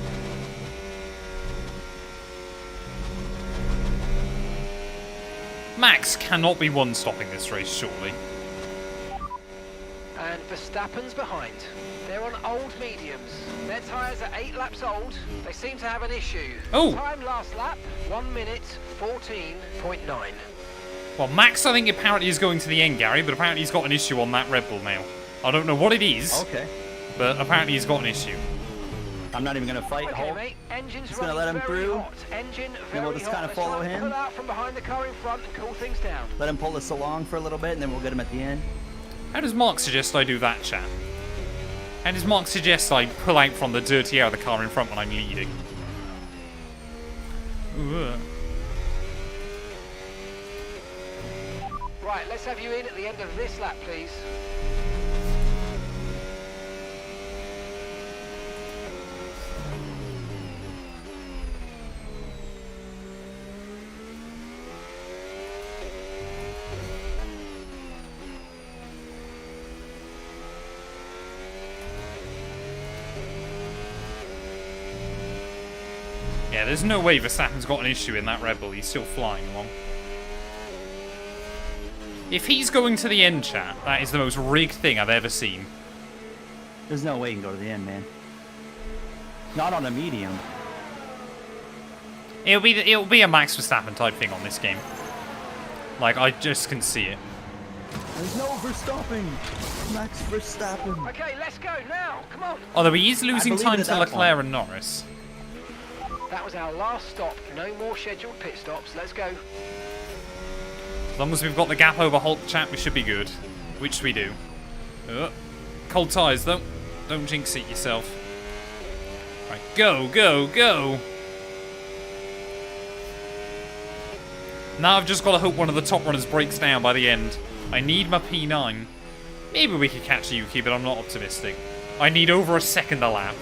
Max cannot be one-stopping this race, surely. And Verstappen's behind. They're on old mediums. Their tyres are 8 laps old. They seem to have an issue. Oh. Time last lap, 1 minute 14.9. Well, Max, I think, apparently is going to the end, Gary, but apparently he's got an issue on that Red Bull now. I don't know what it is, Okay. but apparently he's got an issue. I'm not even gonna fight Okay, Hulk. mate. Engine's Just gonna running let him very through. hot. Engine Then very we'll just hot. kinda Let's follow try and him. Pull out from behind the car in front and cool things down. Let him pull us along for a little bit, and then we'll get him at the end. How does Mark suggest I do that, chat? How does Mark suggest I pull out from the dirty air of the car in front when I'm leading? Ooh. Right, let's have you in at the end of this lap, please. Yeah, there's no way Verstappen's got an issue in that Red Bull. He's still flying along. If he's going to the end, chat, that is the most rigged thing I've ever seen. There's no way you can go to the end, man. Not on a medium. It'll be a Max Verstappen type thing on this game. Like, I just can see it. There's no Verstappen. Max Verstappen. Okay, let's go now. Come on. Although he is losing believe time it at to that Leclerc point. and Norris. That was our last stop. No more scheduled pit stops. Let's go. As long as we've got the gap over Hulk, chat, we should be good. Which we do. Cold tyres, though. Don't jinx it yourself. Right, go, go, go. Now I've just got to hope one of the top runners breaks down by the end. I need my P9. Maybe we could catch Yuki, but I'm not optimistic. I need over a second a lap.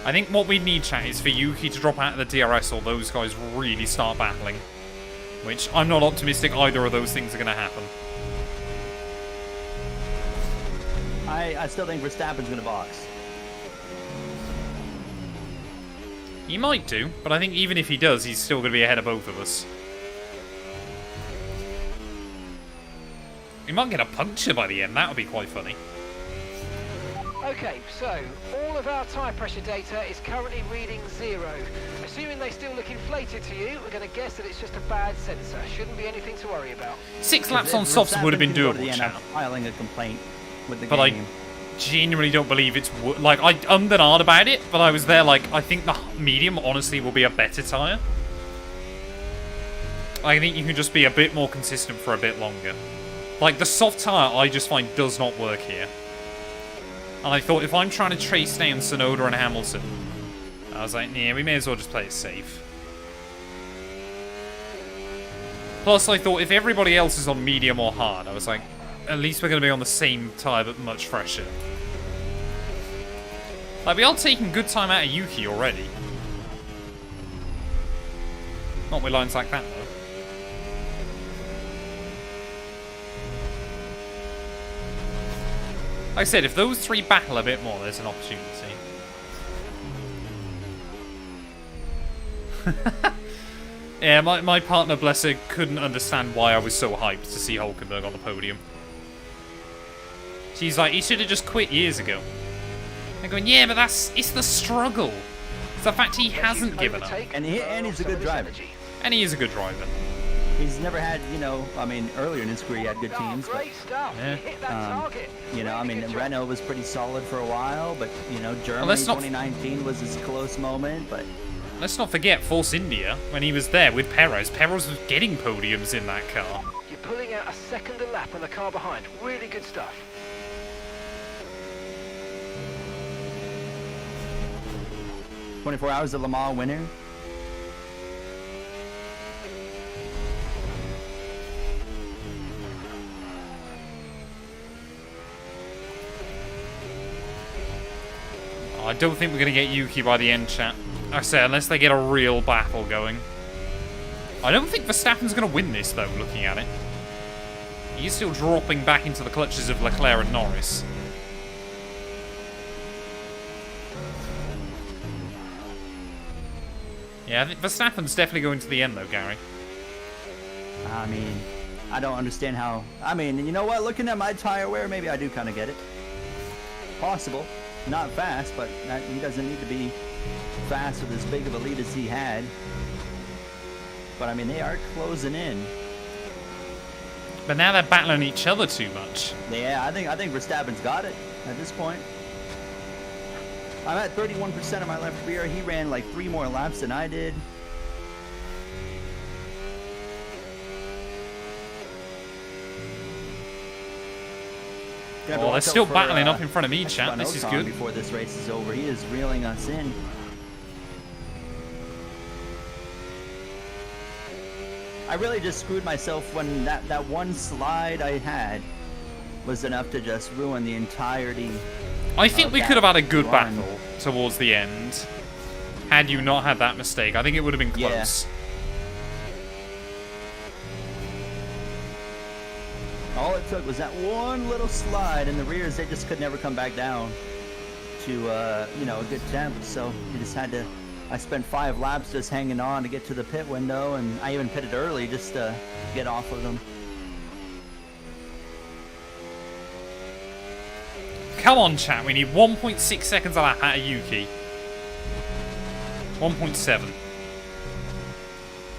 I think what we need, chat, is for Yuki to drop out of the DRS or those guys really start battling. Which, I'm not optimistic either of those things are going to happen. I still think Verstappen's going to box. He might do, but I think even if he does, he's still going to be ahead of both of us. He might get a puncture by the end, that would be quite funny. Okay, so all of our tyre pressure data is currently reading 0. Assuming they still look inflated to you, we're going to guess that it's just a bad sensor. Shouldn't be anything to worry about. 6 laps If on softs would have been Verstappen can go to the doable, end, chat. I'm filing a complaint with the But game. I genuinely don't believe it's... Like, I ummed and ahed about it, but I was there like, I think the medium, honestly, will be a better tyre. I think you can just be a bit more consistent for a bit longer. Like, the soft tyre, I just find does not work here. And I thought, if I'm trying to chase down Tsunoda and Hamilton, I was like, yeah, we may as well just play it safe. Plus, I thought, if everybody else is on medium or hard, I was like, at least we're going to be on the same tyre, but much fresher. Like, we are taking good time out of Yuki already. Not with lines like that, though. Like I said, if those three battle a bit more, there's an opportunity. Yeah, my partner, bless her, couldn't understand why I was so hyped to see Hulkenberg on the podium. She's like, he should have just quit years ago. I'm going, yeah, but it's the struggle. It's the fact he hasn't given up. And he's a good driver. And he is a good driver. He's never had, you know, I mean, earlier in his career he had good teams, but, Great stuff. Yeah. You hit that target. you know, I Really mean, good job. Renault was pretty solid for a while, but, you know, Germany let's not- 2019 was his close moment, but... Let's not forget Force India, when he was there with Perez. Perez was getting podiums in that car. You're pulling out a second a lap on the car behind. Really good stuff. "24 Hours of Le Mans winner." I don't think we're going to get Yuki by the end, chat. I say, unless they get a real battle going. I don't think Verstappen's going to win this, though, looking at it. He's still dropping back into the clutches of Leclerc and Norris. Yeah, I think Verstappen's definitely going to the end, though, Gary. I mean, I don't understand how... I mean, you know what? Looking at my tire wear, maybe I do kind of get it. Possible. Not fast, but he doesn't need to be fast with as big of a lead as he had. But, I mean, they are closing in. But now they're battling each other too much. Yeah, I think Verstappen's got it at this point. I'm at 31% of my left rear. He ran like 3 more laps than I did. Oh, they're still battling up in front of me, chat. This is good. Before this race is over, he is reeling us in. I really just screwed myself when that one slide I had was enough to just ruin the entirety. I think we that could have had a good run. battle towards the end. Had you not had that mistake. I think it would have been close. All it took was that one little slide, and the rears, they just could never come back down to, you know, a good temp. So you just had to, I spent 5 laps just hanging on to get to the pit window, and I even pitted early just to get off of them. Come on, chat. We need 1.6 seconds a lap out of Yuki. 1.7.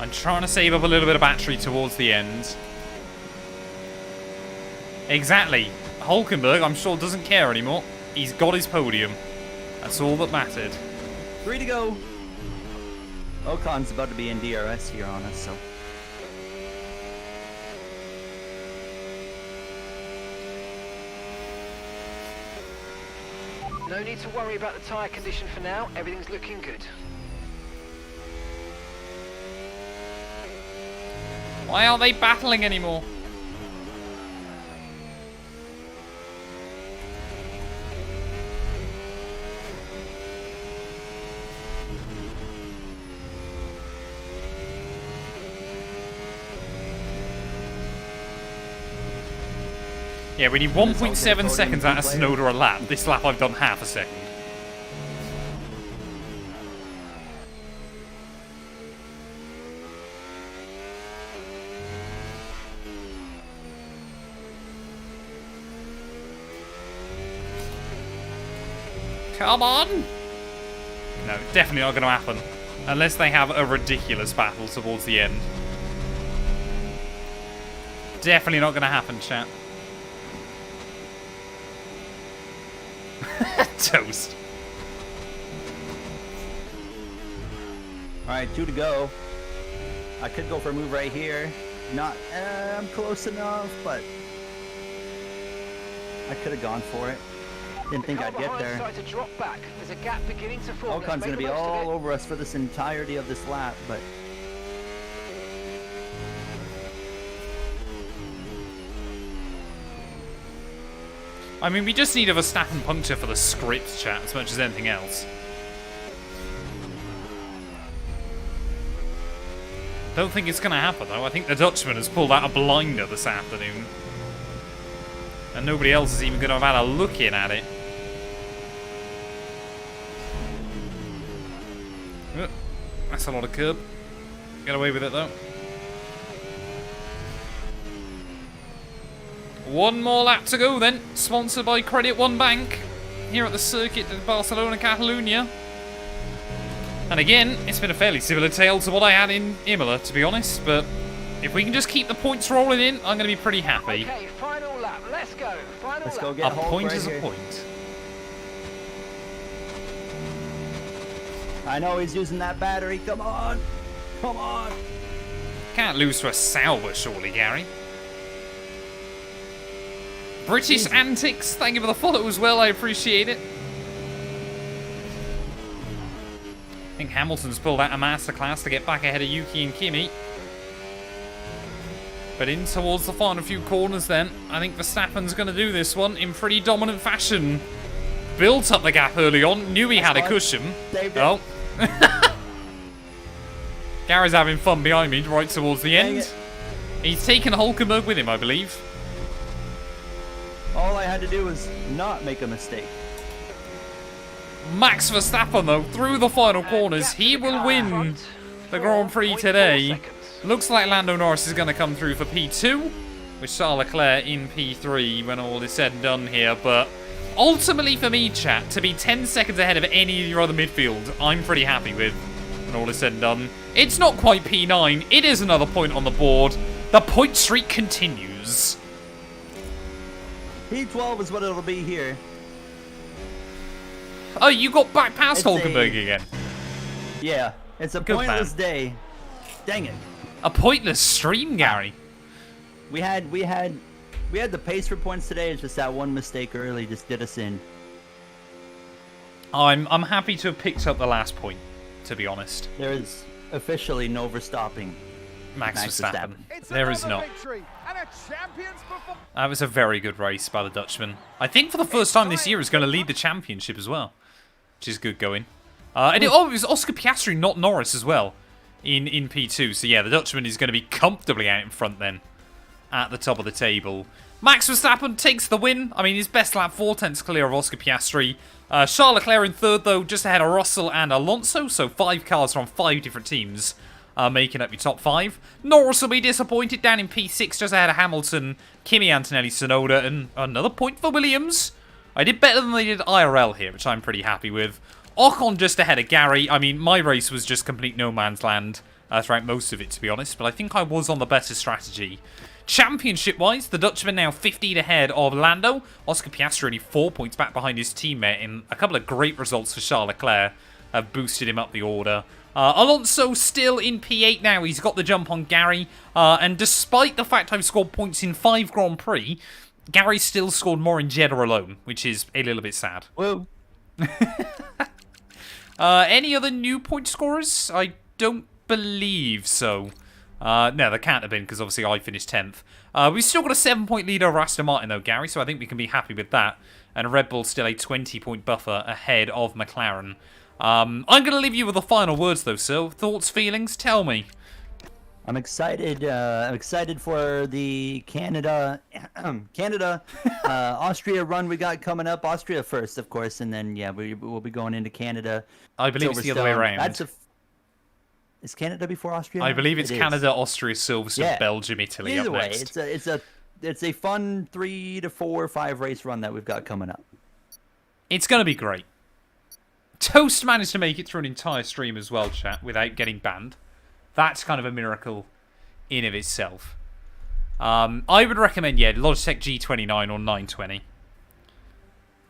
I'm trying to save up a little bit of battery towards the end. Exactly. Hulkenberg, I'm sure, doesn't care anymore. He's got his podium. That's all that mattered. 3 to go. Ocon's about to be in DRS here on us, so. No need to worry about the tyre condition for now. Everything's looking good. Why aren't they battling anymore? Yeah, we need 1.7 seconds out of Sonoda a lap. This lap I've done half a second. Come on! No, definitely not going to happen. Unless they have a ridiculous battle towards the end. Definitely not going to happen, chat. Toast. Alright, 2 to go. I could go for a move right here. Not, I'm close enough, but I could have gone for it. Didn't think I'd get there. To drop back. There's a gap beginning to form. Ocon's going to be all over us for this entirety of this lap, but I mean, we just need a Verstappen puncture for the script, chat, as much as anything else. Don't think it's going to happen, though. I think the Dutchman has pulled out a blinder this afternoon. And nobody else is even going to have had a look in at it. Oh, that's a lot of curb. Get away with it, though. One more lap to go then, sponsored by Credit One Bank, here at the circuit of Barcelona, Catalunya. And again, it's been a fairly similar tale to what I had in Imola, to be honest, but if we can just keep the points rolling in, I'm going to be pretty happy. Okay, final lap, let's go. Final let's lap. go get A point right is a here. point. I know he's using that battery. Come on. Come on. Can't lose to a Sauber, surely, Gary. British antics, thank you for the follow as well, I appreciate it. I think Hamilton's pulled out a masterclass to get back ahead of Yuki and Kimi. But in towards the final few corners then, I think Verstappen's going to do this one in pretty dominant fashion. Built up the gap early on, knew he had a cushion. Oh. Gary's having fun behind me right towards the end. He's taken Hulkenberg with him, I believe. All I had to do was not make a mistake. Max Verstappen, though, through the final corners. He will win the Grand Prix today. Looks like Lando Norris is going to come through for P2, with Charles Leclerc in P3 when all is said and done here. But ultimately for me, chat, to be 10 seconds ahead of any of your other midfield, I'm pretty happy with when all is said and done. It's not quite P9. It is another point on the board. The point streak continues. P12 is what it'll be here. Oh, you got back past It's Hulkenberg again. Yeah, it's a Good pointless man. day. Dang it. A pointless stream, Gary. We had the pace for points today. It's just that one mistake early just did us in. I'm happy to have picked up the last point, to be honest. There is officially no overstopping Max Verstappen. It's There is another not. victory and a champion's performance. That was a very good race by the Dutchman. I think for the first time this year he's going to lead the championship as well, which is good going. And it was Oscar Piastri, not Norris, as well, in P2. So yeah, the Dutchman is going to be comfortably out in front then, at the top of the table. Max Verstappen takes the win. I mean, his best lap, 4/10 clear of Oscar Piastri. Charles Leclerc in third, though, just ahead of Russell and Alonso. So 5 cars from 5 different teams making up your top 5. Norris will be disappointed down in P6, just ahead of Hamilton, Kimi Antonelli, Tsunoda, and another point for Williams. I did better than they did IRL here, which I'm pretty happy with. Ocon just ahead of Gary. I mean, my race was just complete no man's land throughout most of it, to be honest. But I think I was on the better strategy. Championship-wise, the Dutchman now 15 ahead of Lando. Oscar Piastri only 4 points back behind his teammate. In a couple of great results for Charles Leclerc have boosted him up the order. Alonso still in P8 now. He's got the jump on Gary. And despite the fact I've scored points in 5 Grand Prix, Gary still scored more in Jeddah alone, which is a little bit sad. Whoa. Any other new point scorers? I don't believe so. No, there can't have been, because obviously I finished 10th. We've still got a 7-point lead over Aston Martin, though, Gary, so I think we can be happy with that. And Red Bull still a 20-point buffer ahead of McLaren. I'm going to leave you with the final words, though, sir. Thoughts, feelings? Tell me. I'm excited. I'm excited for the Canada, Austria run we got coming up. Austria first, of course, and then yeah, we'll be going into Canada. I believe it's the other way around. Is Canada before Austria? I believe it's Canada, Austria, Silverstone, Belgium, Italy Either up way, next. it's a fun 3 to 4 or 5 race run that we've got coming up. It's going to be great. Toast managed to make it through an entire stream as well, chat, without getting banned. That's kind of a miracle in of itself. I would recommend, yeah, Logitech G29 or 920.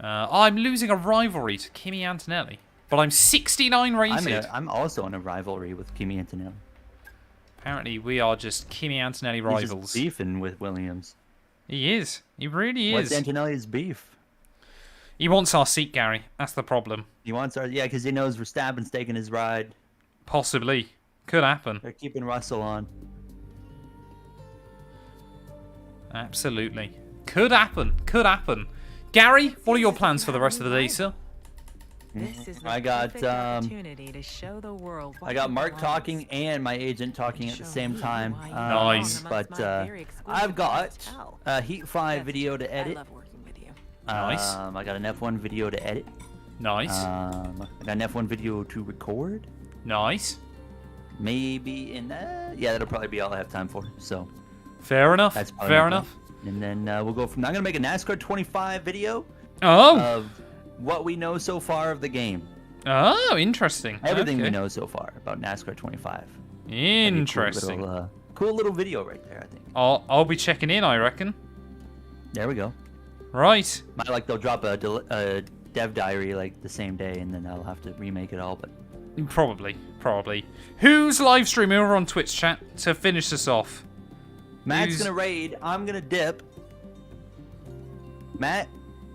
I'm losing a rivalry to Kimi Antonelli, but I'm 69 rated. I'm also in a rivalry with Kimi Antonelli. Apparently, we are just Kimi Antonelli He's rivals. just beefing with Williams. He is. He really is. What's Antonelli's beef? He wants our seat, Gary. That's the problem. He wants our because he knows Verstappen's taking his ride. Possibly. Could happen. They're keeping Russell on. Absolutely. Could happen. Could happen. Gary, what are your plans for the rest of the day, sir? This is the I got perfect opportunity to show the world what I got people Mark want. talking and my agent talking at the Show same me time. why you Nice. belong amongst But my very exclusive I've got clientele. a Heat 5 video to I edit. love working with you. Nice. I got an F1 video to edit. Nice. I got an F1 video to record. Nice. Maybe in yeah, that'll probably be all I have time for. So Fair enough. that's probably Fair my enough. plan. And then we'll go from. I'm gonna make a NASCAR 25 video Oh. of what we know so far of the game. Oh, interesting. Everything we Okay. know so far about NASCAR 25. Interesting. Cool little video right there, I think. I'll be checking in, I reckon. There we go. Right. Might like they'll drop a dev diary like the same day, and then I'll have to remake it all. But Probably. Who's live streaming over on Twitch, chat, to finish this off? Matt's Who's- gonna raid. I'm gonna dip. Matt,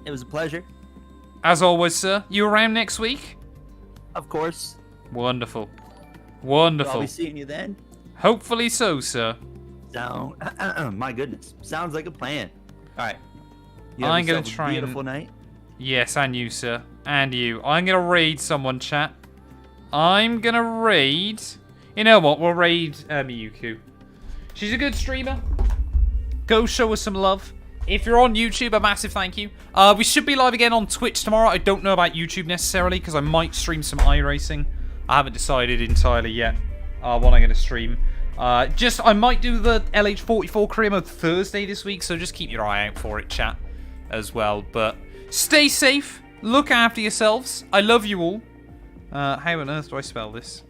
it was a pleasure. As always, sir, you around next week? Of course. Wonderful. I'll Wonderful. be seeing you then. Hopefully so, sir. Sound. My goodness. Sounds like a plan. All right. You I'm have gonna yourself a try and- beautiful night. Yes, and you, sir. And you. I'm gonna raid someone, chat. I'm gonna raid... You know what? We'll raid Miyuku. She's a good streamer. Go show her some love. If you're on YouTube, a massive thank you. We should be live again on Twitch tomorrow. I don't know about YouTube necessarily, because I might stream some iRacing. I haven't decided entirely yet what I'm going to stream. I might do the LH44 career mode Thursday this week, so just keep your eye out for it, chat, as well. But stay safe. Look after yourselves. I love you all. How on earth do I spell this?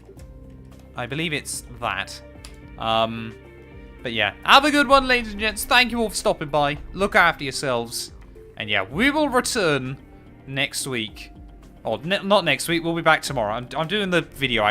I believe it's that. But yeah, have a good one, ladies and gents. Thank you all for stopping by. Look after yourselves. And yeah, we will return next week. Or not next week, we'll be back tomorrow. I'm doing the video out